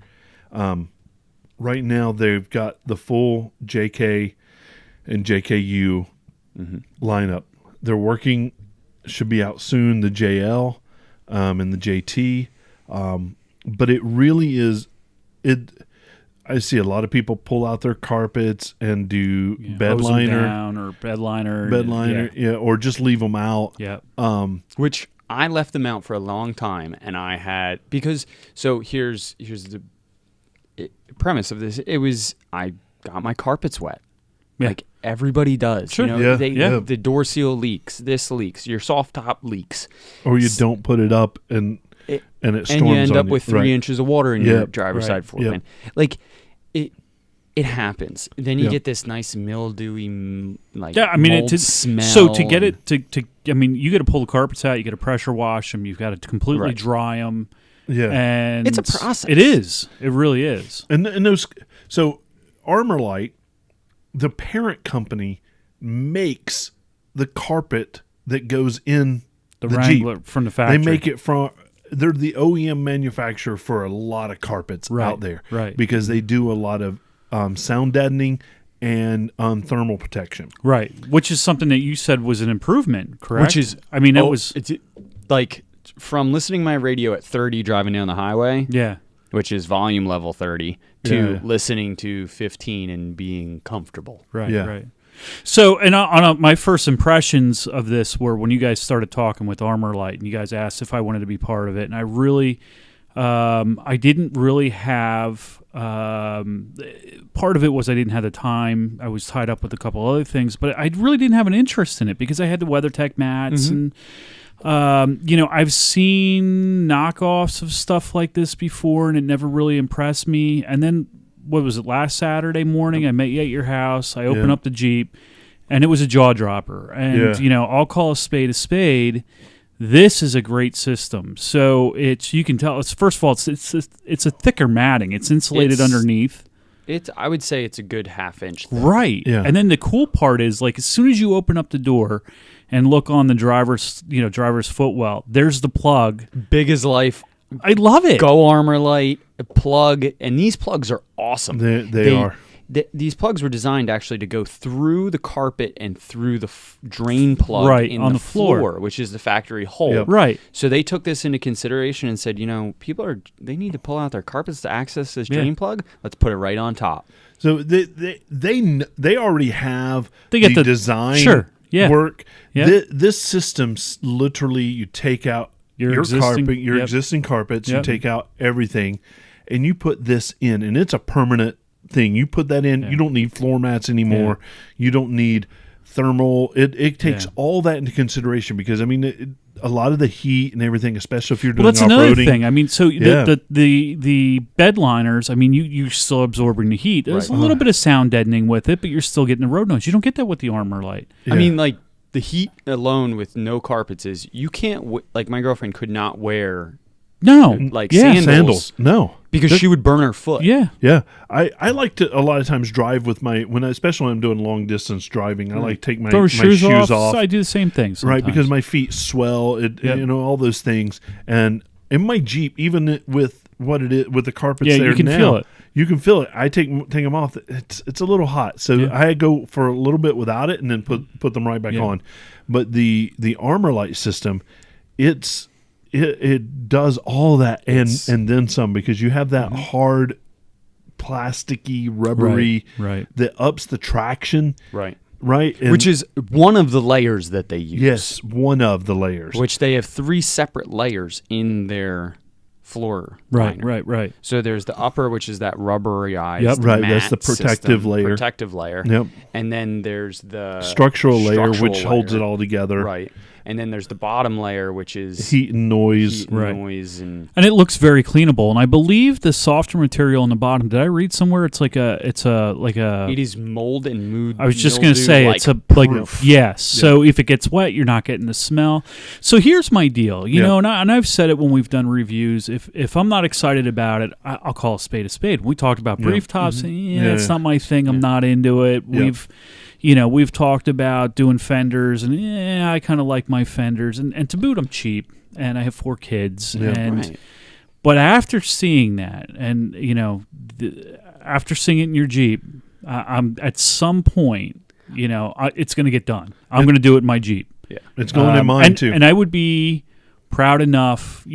Right now, they've got the full JK and JKU lineup. They're working, should be out soon, the JL and the JT. But it really is, I see a lot of people pull out their carpets and do bed liner or just leave them out.
Yeah.
Which I left them out for a long time, and I had, because, so here's the premise of this. It was, I got my carpets wet. Yeah. Like everybody does.
Sure.
The door seal leaks, this leaks, your soft top leaks.
Or you don't put it up and it storms
and you end up
on
with 3 inches of water in your driver's side floor pan. Like, It happens. Then you get this nice mildewy, mold smell.
So to get it you got to pull the carpets out. You got to pressure wash them. You've got to completely dry them.
Yeah,
and
it's a process.
It is. It really is.
And those. So Armorlite, the parent company, makes the carpet that goes in the
Wrangler
Jeep
from the factory.
They make it from. They're the OEM manufacturer for a lot of carpets out there,
right?
Because they do a lot of sound deadening and thermal protection,
right? Which is something that you said was an improvement, correct?
Which is, it's like from listening to my radio at 30 driving down the highway, which is volume level 30, to listening to 15 and being comfortable,
right. So, and on my first impressions of this were when you guys started talking with Armorlite, and you guys asked if I wanted to be part of it, and I really, I didn't really have. Part of it was I didn't have the time. I was tied up with a couple other things, but I really didn't have an interest in it because I had the WeatherTech mats, and I've seen knockoffs of stuff like this before, and it never really impressed me. And then, what was it, last Saturday morning, I met you at your house. I opened up the Jeep, and it was a jaw dropper. And, I'll call a spade a spade. This is a great system. So you can tell, first of all, it's a thicker matting. It's insulated underneath.
I would say it's a good half-inch thick.
Right. Yeah. And then the cool part is, like, as soon as you open up the door and look on the driver's footwell, there's the plug.
Big as life.
I love it.
Go Armorlite plug, and these plugs are awesome.
They are.
These plugs were designed actually to go through the carpet and through the drain plug on the floor, which is the factory hole.
Yep. Right.
So they took this into consideration and said, people they need to pull out their carpets to access this drain plug. Let's put it right on top.
So they already have the design work.
Yeah.
This system's literally, you take out your existing carpets, you take out everything, and you put this in, and it's a permanent thing. You put that in, you don't need floor mats anymore. You don't need thermal. It takes all that into consideration because, a lot of the heat and everything, especially if you're doing
that's
off-roading.
Another thing. So the bed liners, you're still absorbing the heat. There's a little bit of sound deadening with it, but you're still getting the road noise. You don't get that with the Armorlite.
Yeah.
The heat alone with no carpets is, you can't, my girlfriend could not wear sandals.
No.
Because she would burn her foot.
Yeah.
Yeah. I like to a lot of times drive with especially when I'm doing long distance driving, I like to take my shoes off.
So I do the same thing sometimes.
Right, because my feet swell, all those things. And in my Jeep, even with what it is, with the carpets there now,
you can feel it.
You can feel it. I take them off. It's a little hot. So I go for a little bit without it and then put them right back on. But the Armorlite system, it does all that and then some, because you have that hard, plasticky, rubbery that ups the traction.
Right.
And
which is one of the layers that they use.
Yes, one of the layers.
Which they have 3 separate layers in their floor liner.
Right.
So there's the upper, which is that rubberized
matte that's the protective
layer.
Yep.
And then there's the
structural layer, which holds it all together.
Right. And then there's the bottom layer, which is
heat and noise.
And
it looks very cleanable. And I believe the softer material on the bottom, did I read somewhere it
is mold and mood.
I was just going to say it's a
proof.
Yes. So if it gets wet, you're not getting the smell. So here's my deal, and I've said it when we've done reviews. If I'm not excited about it, I'll call a spade a spade. We talked about brief tops. It's not my thing. I'm not into it. We've talked about doing fenders, and I kind of like my fenders. And to boot, I'm cheap, and I have 4 kids. But after seeing that, and after seeing it in your Jeep, I'm at some point, it's going to get done. I'm going to do it in my Jeep.
Yeah, it's going in mine too.
And I would be proud enough.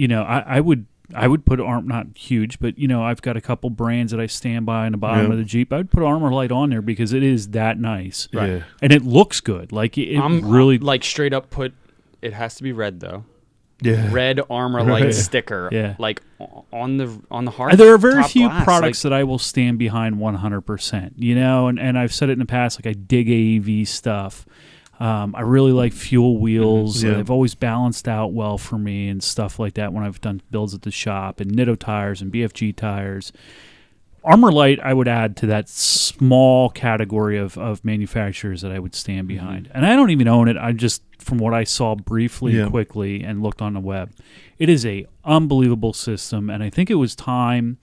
I would put not huge, but I've got a couple brands that I stand by on the bottom of the Jeep. I would put Armorlite on there because it is that nice,
right?
And it looks good. I'm
straight up put. It has to be red though.
Yeah,
red Armorlite sticker.
Yeah,
on the hard.
There are very few products that I will stand behind 100%. And I've said it in the past. I dig AEV stuff. I really like fuel wheels. They've always balanced out well for me and stuff like that when I've done builds at the shop, and Nitto tires and BFG tires. Armorlite, I would add to that small category of manufacturers that I would stand behind. And I don't even own it. I just, from what I saw briefly, quickly, and looked on the web, it is a unbelievable system. And I think it was time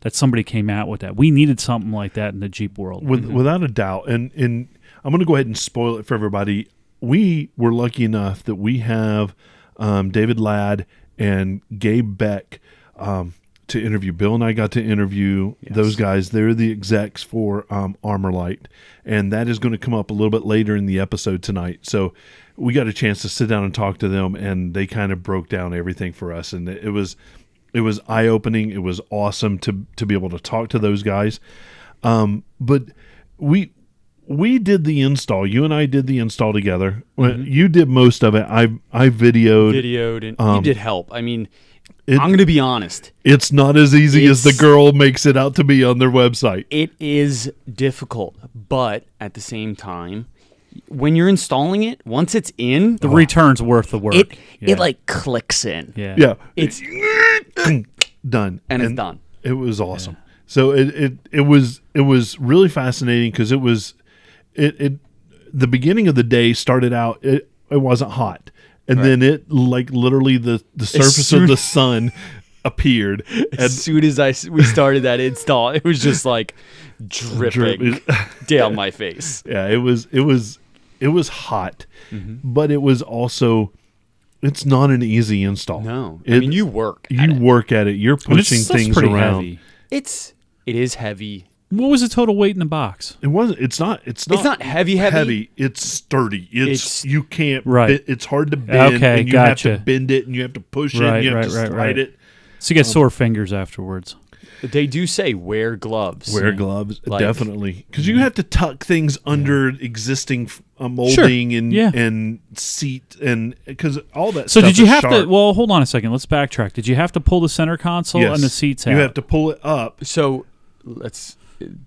that somebody came out with that. We needed something like that in the Jeep world.
Without a doubt. And I'm going to go ahead and spoil it for everybody. We were lucky enough that we have David Ladd and Gabe Beck to interview. Bill and I got to interview those guys. They're the execs for Armorlite, and that is going to come up a little bit later in the episode tonight. So we got a chance to sit down and talk to them, and they kind of broke down everything for us, and it was eye-opening. It was awesome to be able to talk to those guys. But we did the install. You and I did the install together. Mm-hmm. You did most of it. I videoed,
and you did help. I mean, I'm going to be honest.
It's not as easy as the girl makes it out to be on their website.
It is difficult, but at the same time, when you're installing it, once it's in,
the return's worth the work.
It like clicks in.
Yeah.
It's
done.
And it's done.
It was awesome. Yeah. So it was really fascinating because it was the beginning of the day started out, it wasn't hot. And then it, like, literally the surface of the sun appeared.
As soon as we started that install, it was just like dripping down my face.
Yeah, it was hot, but it was also, it's not an easy install.
No, I mean, you work
at it. You're pushing things around.
Heavy.
It is heavy.
What was the total weight in the box?
It wasn't. It's not heavy. It's sturdy. You can't.
Right.
It's hard to bend.
Okay,
and you have to bend it, and you have to push it. And you have to slide it.
So you get sore fingers afterwards.
They do say wear gloves.
Wear gloves, definitely, because you have to tuck things under existing molding and seat, and because all that.
So
stuff
did you have
sharp.
to? Well, hold on a second. Let's backtrack. Did you have to pull the center console and the seats out?
You have to pull it up.
So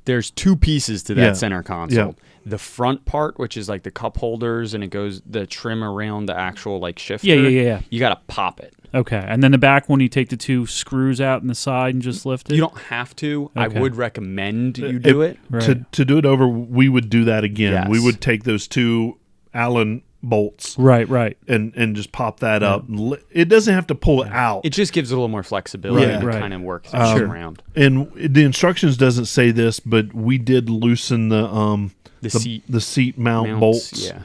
there's two pieces to that center console.
Yeah.
The front part, which is like the cup holders, and it goes the trim around the actual like shifter.
Yeah.
You got to pop it.
Okay, and then the back one, you take the two screws out in the side and just lift it.
You don't have to.
Okay.
I would recommend you do it.
To do it over, we would do that again.
Yes.
We would take those two Allen bolts,
right,
and just pop that up. It doesn't have to pull it out.
It just gives it a little more flexibility to kind of work things around.
And the instructions doesn't say this, but we did loosen the seat mount bolts.
Yeah.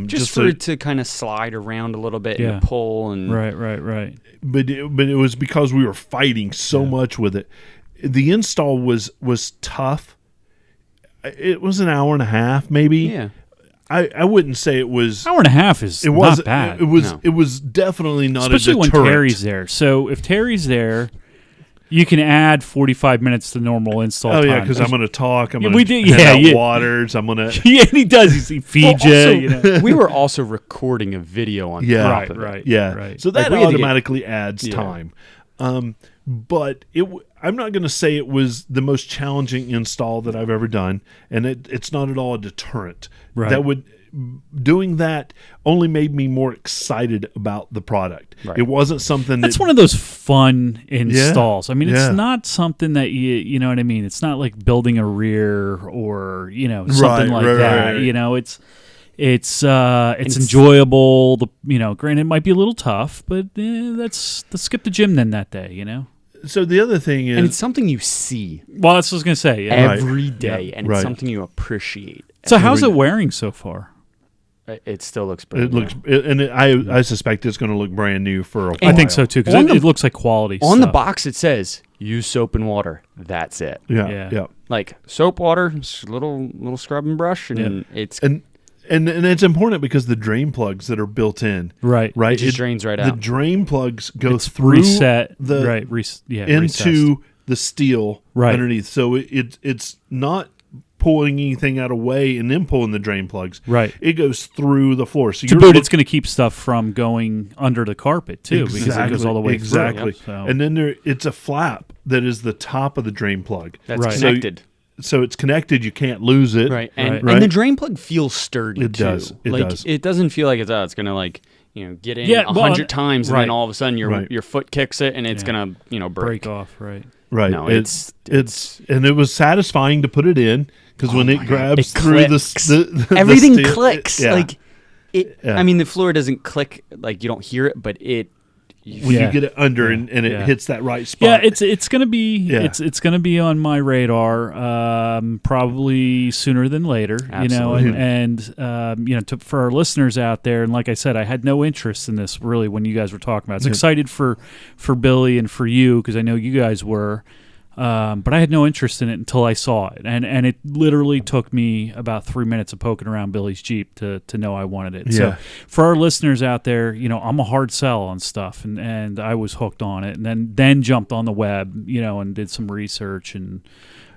Just for it to kind of slide around a little bit and pull and
right.
But it was because we were fighting so much with it. The install was tough. It was an hour and a half, maybe.
Yeah.
I wouldn't say it was.
Hour and a half is not bad.
It was definitely not
especially
a deterrent.
When Terry's there. So if Terry's there, you can add 45 minutes to normal install time.
Oh yeah, because I'm going to talk. I'm going to hand out waters. I'm going to.
Yeah, and he does. He feeds you.
We were also recording a video on top of it.
Right.
So that automatically adds time. But I'm not going to say it was the most challenging install that I've ever done, and it's not at all a deterrent.
Right.
Doing that only made me more excited about the product. Right. It wasn't something
that's one of those fun installs. I mean, it's not something that you know what I mean. It's not like building a rear or something like that. Right. You know, it's enjoyable. Granted, it might be a little tough, but let's skip the gym then that day.
So the other thing is,
and it's something you see.
Well, that's what I was going to say.
Every day, and it's something you appreciate.
So how's it wearing so far?
It still looks brand
new. I suspect it's going to look brand new for a while.
I think so too, because it looks like quality
on
stuff.
the box. It says use soap and water. That's it.
Yeah.
Like soap, water, little scrub and brush, and it's
and it's important because the drain plugs that are built in,
right,
it just drains right out.
The drain plugs go through
reset into
recessed. The steel underneath, so it's not pulling anything out of way and then pulling the drain plugs.
Right.
It goes through the floor. So
it's going to keep stuff from going under the carpet too, because it goes all the way through.
Exactly. So. And then it's a flap that is the top of the drain plug.
That's connected.
So it's connected. You can't lose it.
Right. And the drain plug feels sturdy.
It does.
It doesn't feel like it's going to get in 100 times, and then all of a sudden your foot kicks it, and it's gonna break
off. Right.
No, it's
and it was satisfying to put it in because when it grabs through the
everything
steel,
clicks like it. I mean, the floor doesn't click, like you don't hear it, but it.
When you get it under and it hits that right spot.
Yeah, it's gonna be it's gonna be on my radar probably sooner than later.
Absolutely.
And for our listeners out there, and like I said, I had no interest in this really when you guys were talking about it. I was excited for Billy and for you because I know you guys were. But I had no interest in it until I saw it, and it literally took me about 3 minutes of poking around Billy's Jeep to know I wanted it. So for our listeners out there, I'm a hard sell on stuff, and I was hooked on it, and then jumped on the web, and did some research, and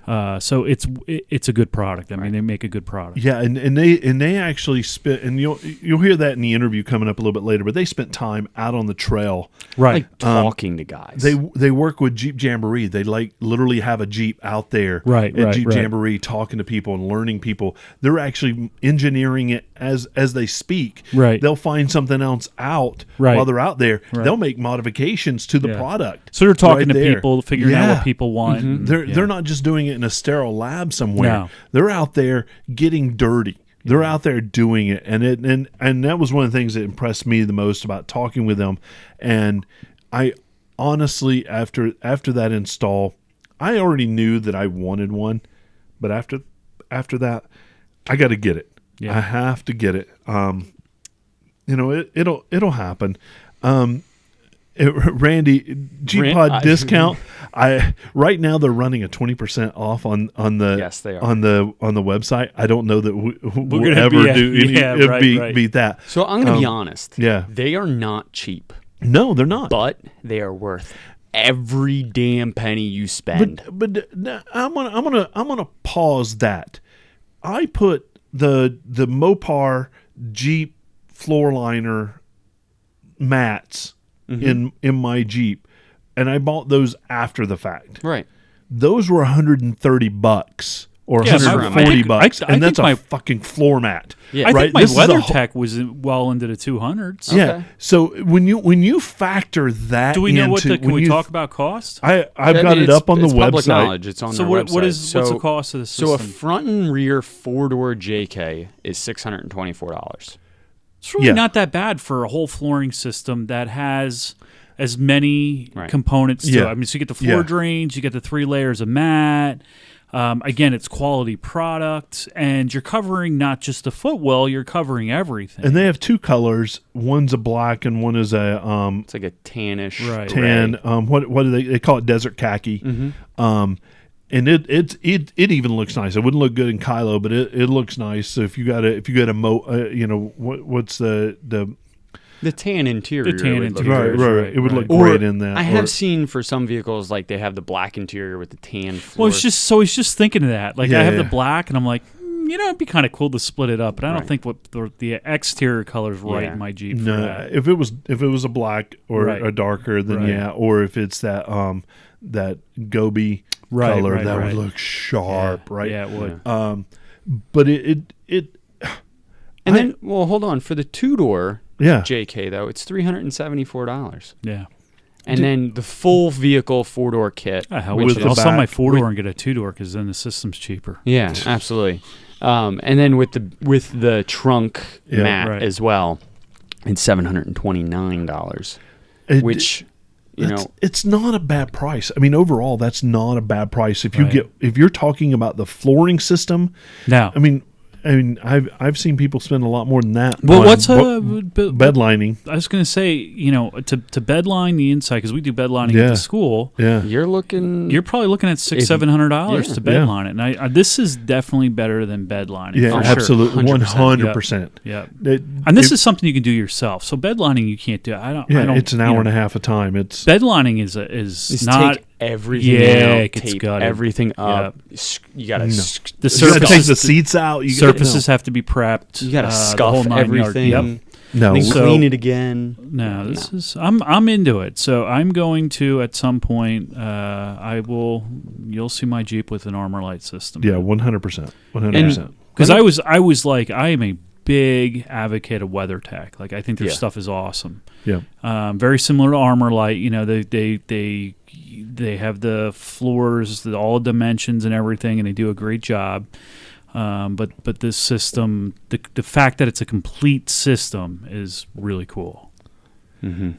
so it's a good product. I mean, they make a good product.
Yeah, and they actually spent, and you'll hear that in the interview coming up a little bit later, but they spent time out on the trail,
right,
like talking to guys.
They work with Jeep Jamboree. They literally have a Jeep out there, at Jeep Jamboree, talking to people and learning people. They're actually engineering it as they speak.
Right,
they'll find something else out while they're out there.
Right.
They'll make modifications to the product.
So they're talking to people, figuring out what people want.
Mm-hmm. They're not just doing it in a sterile lab somewhere.
No.
They're out there getting dirty. They're out there doing it, and that was one of the things that impressed me the most about talking with them. And I honestly, after that install, I already knew that I wanted one, but after that, I got to get it. Yeah. I have to get it. It'll happen. Randy, G-Pod discount. Right now they're running a 20% off on the
yes, they are.
on the website. I don't know that we'll ever beat that.
So I'm going to be honest.
Yeah,
they are not cheap.
No, they're not.
But they are worth every damn penny you spend.
But I'm gonna pause that. I put the Mopar Jeep floor liner mats in my Jeep, and I bought those after the fact.
Right.
Those were $130 or $140, and that's a fucking floor mat.
Yeah. I think my WeatherTech was well into the 200s.
Okay. Yeah. So when you factor that,
do we know can we talk about cost?
I've got it up on the website.
Public knowledge. It's on their website.
What's the cost of this system?
So a front and rear 4-door JK is $624.
It's really not that bad for a whole flooring system that has as many components to it. I mean, so you get the floor drains, you get the 3 layers of mat. Again, it's quality product, and you're covering not just the footwell, you're covering everything.
And they have 2 colors. One's a black, and one is a
it's like a tannish
tan. What do they call it? Desert khaki. Mm-hmm. And it even looks nice. It wouldn't look good in Kylo, but it looks nice. So if you got a what's the
tan interior?
The tan interior,
right. It would look great in that.
I have seen for some vehicles like they have the black interior with the tan floor.
Well, I was just thinking of that. Like I have the black, and I'm like, it'd be kind of cool to split it up, but I don't think what the exterior color is right in my Jeep.
No,
for that.
if it was a black or a darker, then or if it's that Gobi color, that would look sharp, right?
Yeah, it would.
But it
and then hold on, for the 2-door JK though, it's $374.
Yeah.
And then the full vehicle 4-door kit.
I'll sell my 4-door and get a 2-door because then the system's cheaper.
Yeah, absolutely. And then with the trunk mat as well, it's $729. Which
it's not a bad price. I mean, overall, that's not a bad price. If you're talking about the flooring system, I mean, I've seen people spend a lot more than that.
Well, what's
bed lining?
I was going to say, to bed line the inside, because we do bed lining at the school.
Yeah,
you're
probably looking at $600-$700 to bed line it. And this is definitely better than bed lining.
Yeah, absolutely, 100%.
Yeah, and this is something you can do yourself. So bed lining you can't do.
It's an hour and a half of time. It's
bed lining is not.
Take everything out, tape
everything
up. You gotta
take the seats out.
Surfaces have to be prepped.
You gotta scuff everything. Then clean it again.
No, this is I'm into it. So I'm going to at some point. You'll see my Jeep with an Armorlite system.
Yeah, 100%. 100%.
Because I was like, I am a big advocate of WeatherTech. Like I think their stuff is awesome.
Yeah.
Very similar to Armorlite. You know, they have the floors, all the dimensions and everything, and they do a great job. But this system, the fact that it's a complete system is really cool.
Mm-hmm.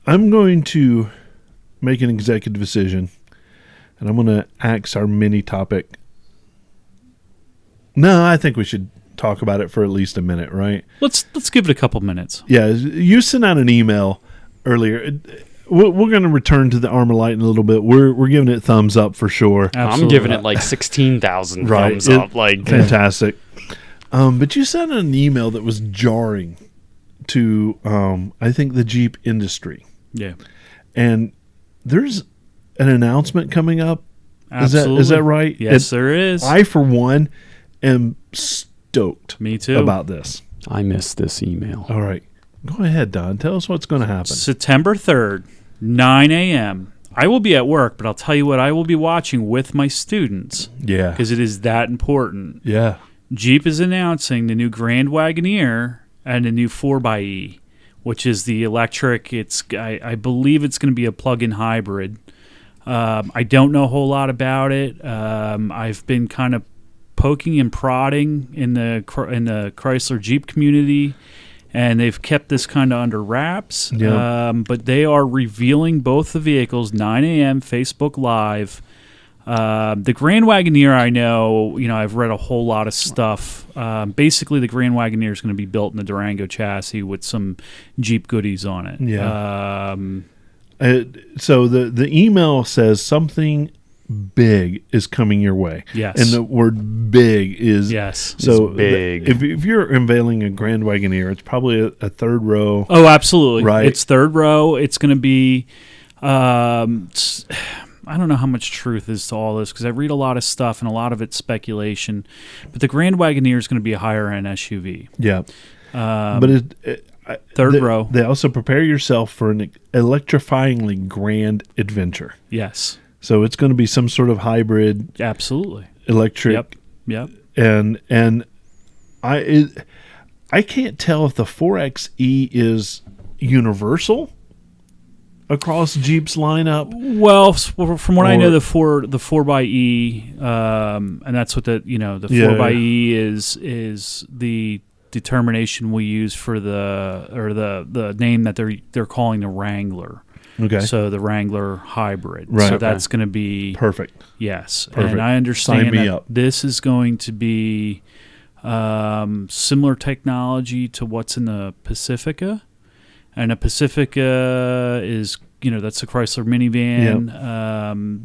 I'm going to make an executive decision, and I'm going to axe our mini topic. No, I think we should talk about it for at least a minute, right?
Let's give it a couple minutes.
Yeah, you sent out an email earlier. We're going to return to the Armorlite in a little bit. We're giving it thumbs up for sure.
Absolutely. I'm giving it like 16,000 thumbs up. Like
fantastic. But you sent an email that was jarring to I think the Jeep industry.
Yeah,
and there's an announcement coming up.
Absolutely.
Is that right?
Yes, there is.
I for one am stoked.
Me too.
About this.
I missed this email.
All right. Go ahead, Don. Tell us what's going to happen.
September 3rd, 9 a.m. I will be at work, but I'll tell you what I will be watching with my students.
Yeah.
Because it is that important.
Yeah.
Jeep is announcing the new Grand Wagoneer and the new 4xe, which is the electric. I believe it's going to be a plug-in hybrid. I don't know a whole lot about it. I've been kind of poking and prodding in the Chrysler Jeep community, and they've kept this kind of under wraps.
Yeah.
But they are revealing both the vehicles, 9 a.m. Facebook Live. The Grand Wagoneer, I know, I've read a whole lot of stuff. Basically, the Grand Wagoneer is going to be built in the Durango chassis with some Jeep goodies on it.
Yeah. So the email says something big is coming your way.
Yes.
And the word big is...
Yes.
So
big.
If you're unveiling a Grand Wagoneer, it's probably a third row.
Oh, absolutely.
Right.
It's third row. It's going to be... I don't know how much truth is to all this because I read a lot of stuff and a lot of it's speculation. But the Grand Wagoneer is going to be a higher-end SUV.
Yeah. But
third row.
They also prepare yourself for an electrifyingly grand adventure.
Yes.
So it's going to be some sort of hybrid.
Absolutely.
Electric.
Yep.
And I can't tell if the 4xe is universal across Jeep's lineup.
Well, from what I know, the 4xe, and that's what the 4xe is the determination we use for the name that they're calling the Wrangler.
Okay.
So the Wrangler hybrid.
Right.
So that's going to be
perfect.
Yes.
Perfect.
And I understand
Sign me
that
up.
this is going to be similar technology to what's in the Pacifica. And a Pacifica is, that's a Chrysler minivan.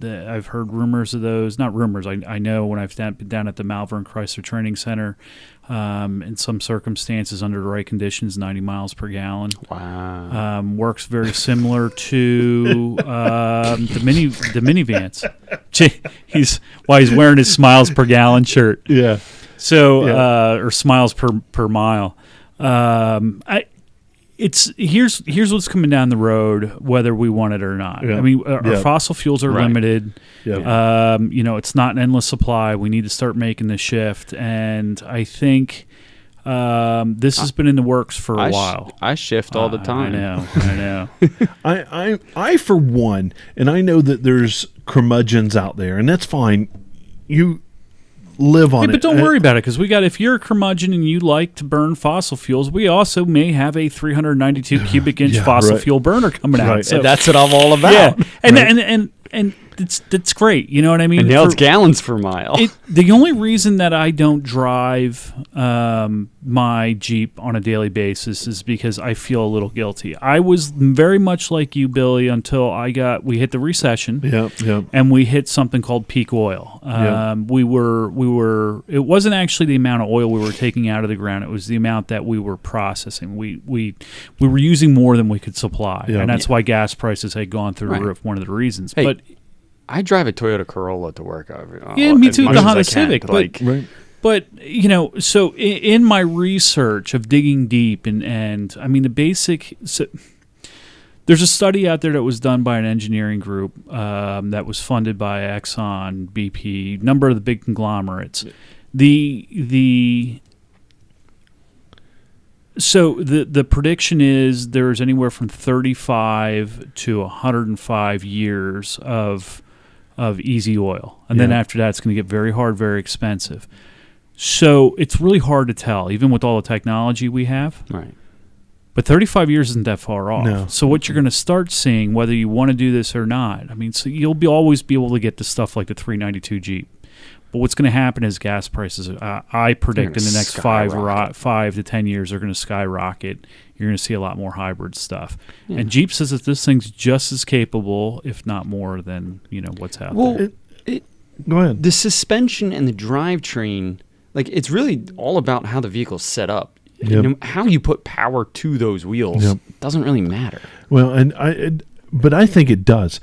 Yep. I've heard rumors of those. Not rumors. I know when I've been down at the Malvern Chrysler Training Center, in some circumstances, under the right conditions, 90 miles per gallon.
Wow.
Works very similar to the minivans. He's wearing his miles per gallon shirt.
Yeah.
So or miles per mile. Here's what's coming down the road, whether we want it or not.
Yeah.
I mean, our fossil fuels are limited.
Yeah.
It's not an endless supply. We need to start making the shift, and I think this has been in the works for a while.
I shift all the time.
I know.
I for one, and I know that there's curmudgeons out there, and that's fine. You live on it.
But don't worry about it, because if you're a curmudgeon and you like to burn fossil fuels, we also may have a 392 cubic inch fossil fuel burner coming out.
So that's what I'm all about.
Yeah, and that's great. You know what I mean?
And now it's gallons per mile.
The only reason that I don't drive my Jeep on a daily basis is because I feel a little guilty. I was very much like you, Billy, until we hit the recession.
Yeah.
And we hit something called peak oil. We were. It wasn't actually the amount of oil we were taking out of the ground. It was the amount that we were processing. We were using more than we could supply, and that's why gas prices had gone through the roof. One of the reasons, but.
I drive a Toyota Corolla to work.
Me too. The Honda Civic, but so in my research of digging deep, and I mean the basic. So there's a study out there that was done by an engineering group that was funded by Exxon, BP, number of the big conglomerates. The So the prediction is there's anywhere from 35 to 105 years of easy oil, and then after that it's going to get very hard, very expensive. So it's really hard to tell, even with all the technology we have.
Right.
But 35 years isn't that far off.
No.
So what you're going to start seeing, whether you want to do this or not, I mean, so you'll always be able to get the stuff like the 392 Jeep. But what's going to happen is gas prices, I predict in the next 5 to 10 years, are going to skyrocket. You're going to see a lot more hybrid stuff. Yeah. And Jeep says that this thing's just as capable, if not more, than what's out there.
Go ahead.
The suspension and the drivetrain, it's really all about how the vehicle's set up.
Yep.
How you put power to those wheels doesn't really matter.
Well, but I think it does.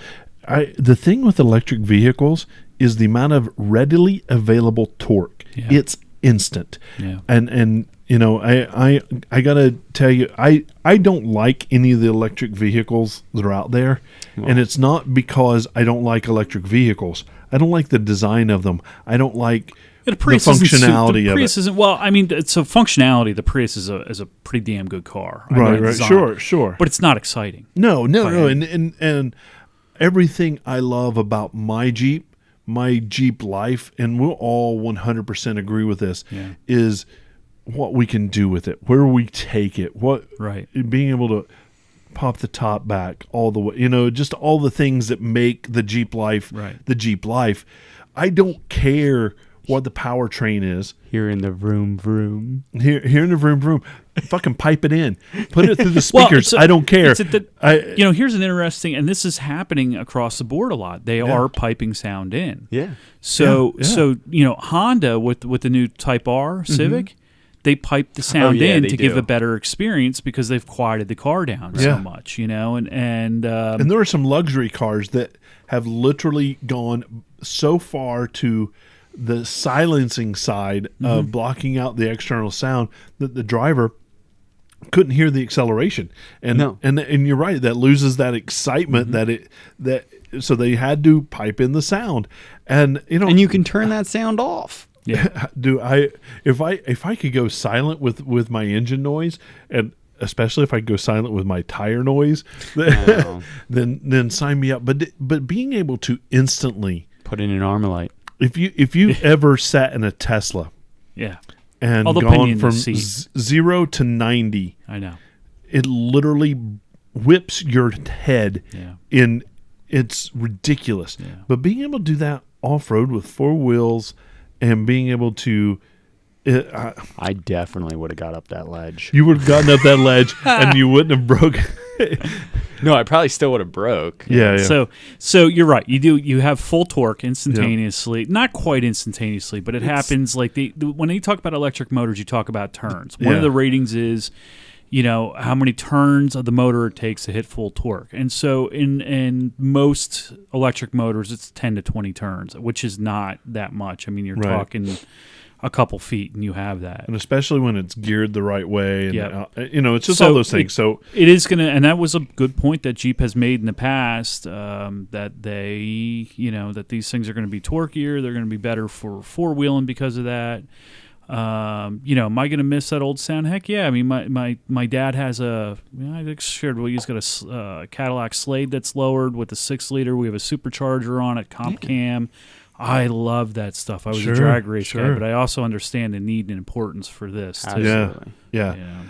The thing with electric vehicles is the amount of readily available torque. Yeah. It's instant. Yeah. And I gotta tell you, I don't like any of the electric vehicles that are out there, and it's not because I don't like electric vehicles. I don't like the design of them. I don't like the functionality
the Prius
of it.
Isn't, well, I mean, it's a functionality. The Prius is a pretty damn good car.
Right. Sure.
But it's not exciting.
No. And everything I love about my Jeep life, and we'll all 100% agree with this, is what we can do with it, where we take it, being able to pop the top back all the way, just all the things that make the Jeep life the Jeep life. I don't care what the powertrain is.
Here in the vroom.
Here in the vroom. Fucking pipe it in. Put it through the speakers. I don't care.
Here's an interesting, and this is happening across the board a lot. They are piping sound in.
Yeah.
So Honda with the new Type R Civic, they pipe the sound in to give a better experience because they've quieted the car down so much. And
there are some luxury cars that have literally gone so far to the silencing side of blocking out the external sound that the driver couldn't hear the acceleration, and you're right, that loses that excitement so they had to pipe in the sound, and
you can turn that sound off.
Yeah. If I could go silent with my engine noise, and especially if I go silent with my tire noise, then sign me up. But being able to instantly
put in an Armorlite.
If you ever sat in a Tesla, and gone from 0 to 90,
I know
it literally whips your head in. It's ridiculous. Yeah. But being able to do that off road with 4 wheels and being able to,
I definitely would have got up that ledge.
You would have gotten up that ledge, and you wouldn't have broken.
No, I probably still would have broke.
Yeah.
So you're right. You have full torque instantaneously. Not quite instantaneously, but it happens like when you talk about electric motors, you talk about turns. One of the ratings is, how many turns of the motor it takes to hit full torque. And so in most electric motors, it's 10 to 20 turns, which is not that much. I mean, you're talking a couple feet, and you have that.
And especially when it's geared the right way. And, it's just all those things.
It is going to, and that was a good point that Jeep has made in the past, that they, that these things are going to be torquier. They're going to be better for four-wheeling because of that. Am I going to miss that old sound? Heck yeah. I mean, my dad has I think shared, he's got a Cadillac Slade that's lowered with a 6-liter. We have a supercharger on it, comp cam. I love that stuff. I was a drag race guy, but I also understand the need and importance for this too.
Absolutely.
Yeah.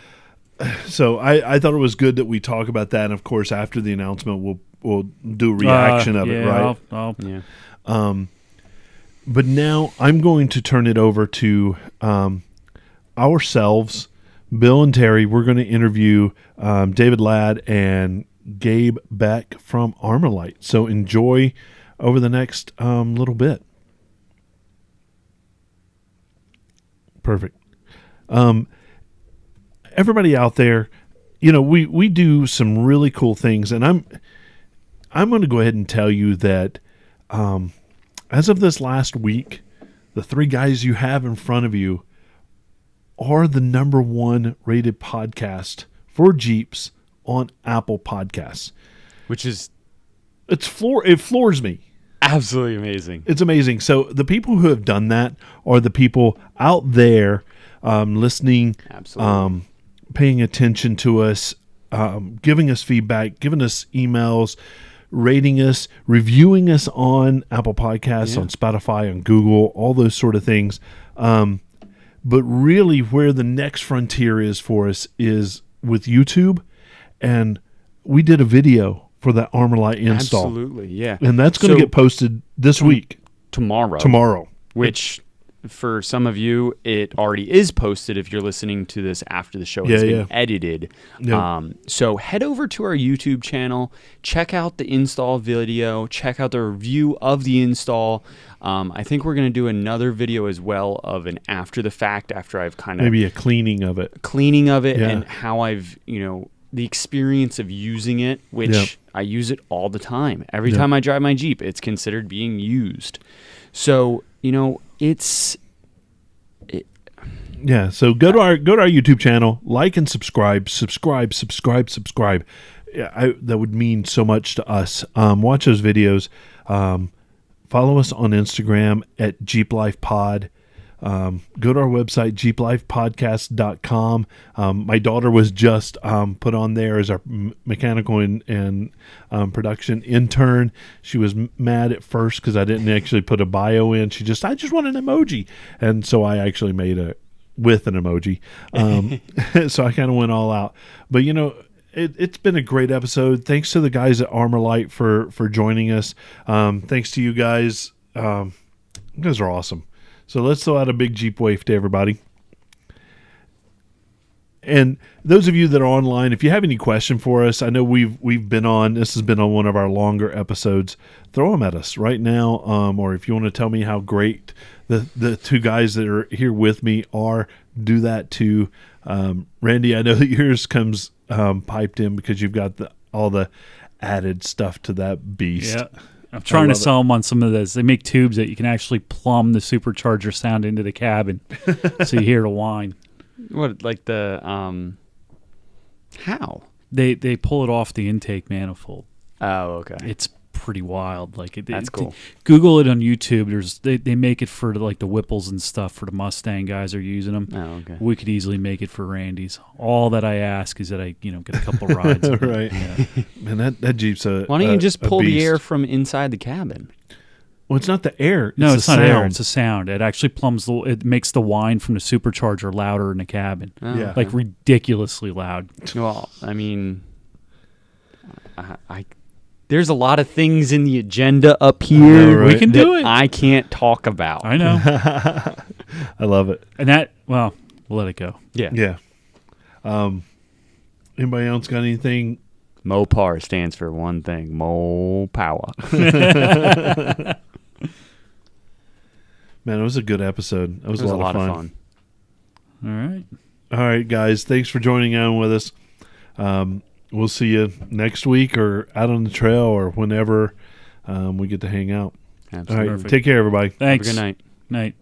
So I thought it was good that we talk about that, and of course after the announcement we'll do a reaction of it, right? But now I'm going to turn it over to ourselves, Bill and Terry. We're going to interview David Ladd and Gabe Beck from Armorlite. So enjoy over the next little bit. Perfect. Everybody out there, we do some really cool things, and I'm going to go ahead and tell you that as of this last week, the 3 guys you have in front of you are the number 1 rated podcast for Jeeps on Apple Podcasts,
which is
it floors me.
Absolutely amazing.
It's amazing. So the people who have done that are the people out there listening,
absolutely,
paying attention to us, giving us feedback, giving us emails, rating us, reviewing us on Apple Podcasts, on Spotify, on Google, all those sort of things. But really where the next frontier is for us is with YouTube. And we did a video for that Armorlite install.
Absolutely, yeah.
And that's going to get posted this week.
Tomorrow. Which, for some of you, it already is posted if you're listening to this after the show has been edited. Yeah. So head over to our YouTube channel, check out the install video, check out the review of the install. I think we're going to do another video as well of an after the fact, after I've kind of...
Maybe a cleaning of it.
And how I've, the experience of using it, which I use it all the time. Every time I drive my Jeep, it's considered being used. So, it's...
Yeah, so go to our YouTube channel, like and subscribe. Yeah, that would mean so much to us. Watch those videos. Follow us on Instagram at Jeep Life Pod. Go to our website, jeeplifepodcast.com. My daughter was just put on there as our mechanical and production intern. She was mad at first because I didn't actually put a bio in. I just want an emoji. And so I actually made with an emoji. So I kind of went all out. But, it's been a great episode. Thanks to the guys at Armorlite for joining us. Thanks to you guys. You guys are awesome. So let's throw out a big Jeep wave to everybody. And those of you that are online, if you have any question for us, I know we've been on. This has been on one of our longer episodes. Throw them at us right now, or if you want to tell me how great the two guys that are here with me are, do that too. Randy, I know that yours comes piped in because you've got all the added stuff to that beast.
Yeah. I'm trying to sell them on some of this. They make tubes that you can actually plumb the supercharger sound into the cabin, so you hear the whine.
What, like the how?
They pull it off the intake manifold.
Oh, okay.
It's pretty wild.
That's cool.
Google it on YouTube. They make it for the Whipples and stuff for the Mustang guys are using them.
Oh, okay.
We could easily make it for Randy's. All that I ask is that I get a couple rides.
Right. Yeah. Man, that Jeep's
Why don't you just pull the air from inside the cabin?
Well, it's not the air.
No, it's not air. It's a sound. It actually it makes the whine from the supercharger louder in the cabin.
Oh, yeah.
Like ridiculously loud.
Well, I mean, there's a lot of things in the agenda up here
we can do it.
I can't talk about.
I know.
I love it.
And we'll let it go.
Yeah.
Yeah. Anybody else got anything?
Mopar stands for one thing: Mo Power.
Man, it was a good episode. It was a lot of fun.
All
right, guys. Thanks for joining on with us. We'll see you next week or out on the trail or whenever we get to hang out.
Absolutely.
All right, take care, everybody.
Thanks.
Have a good night.
Night.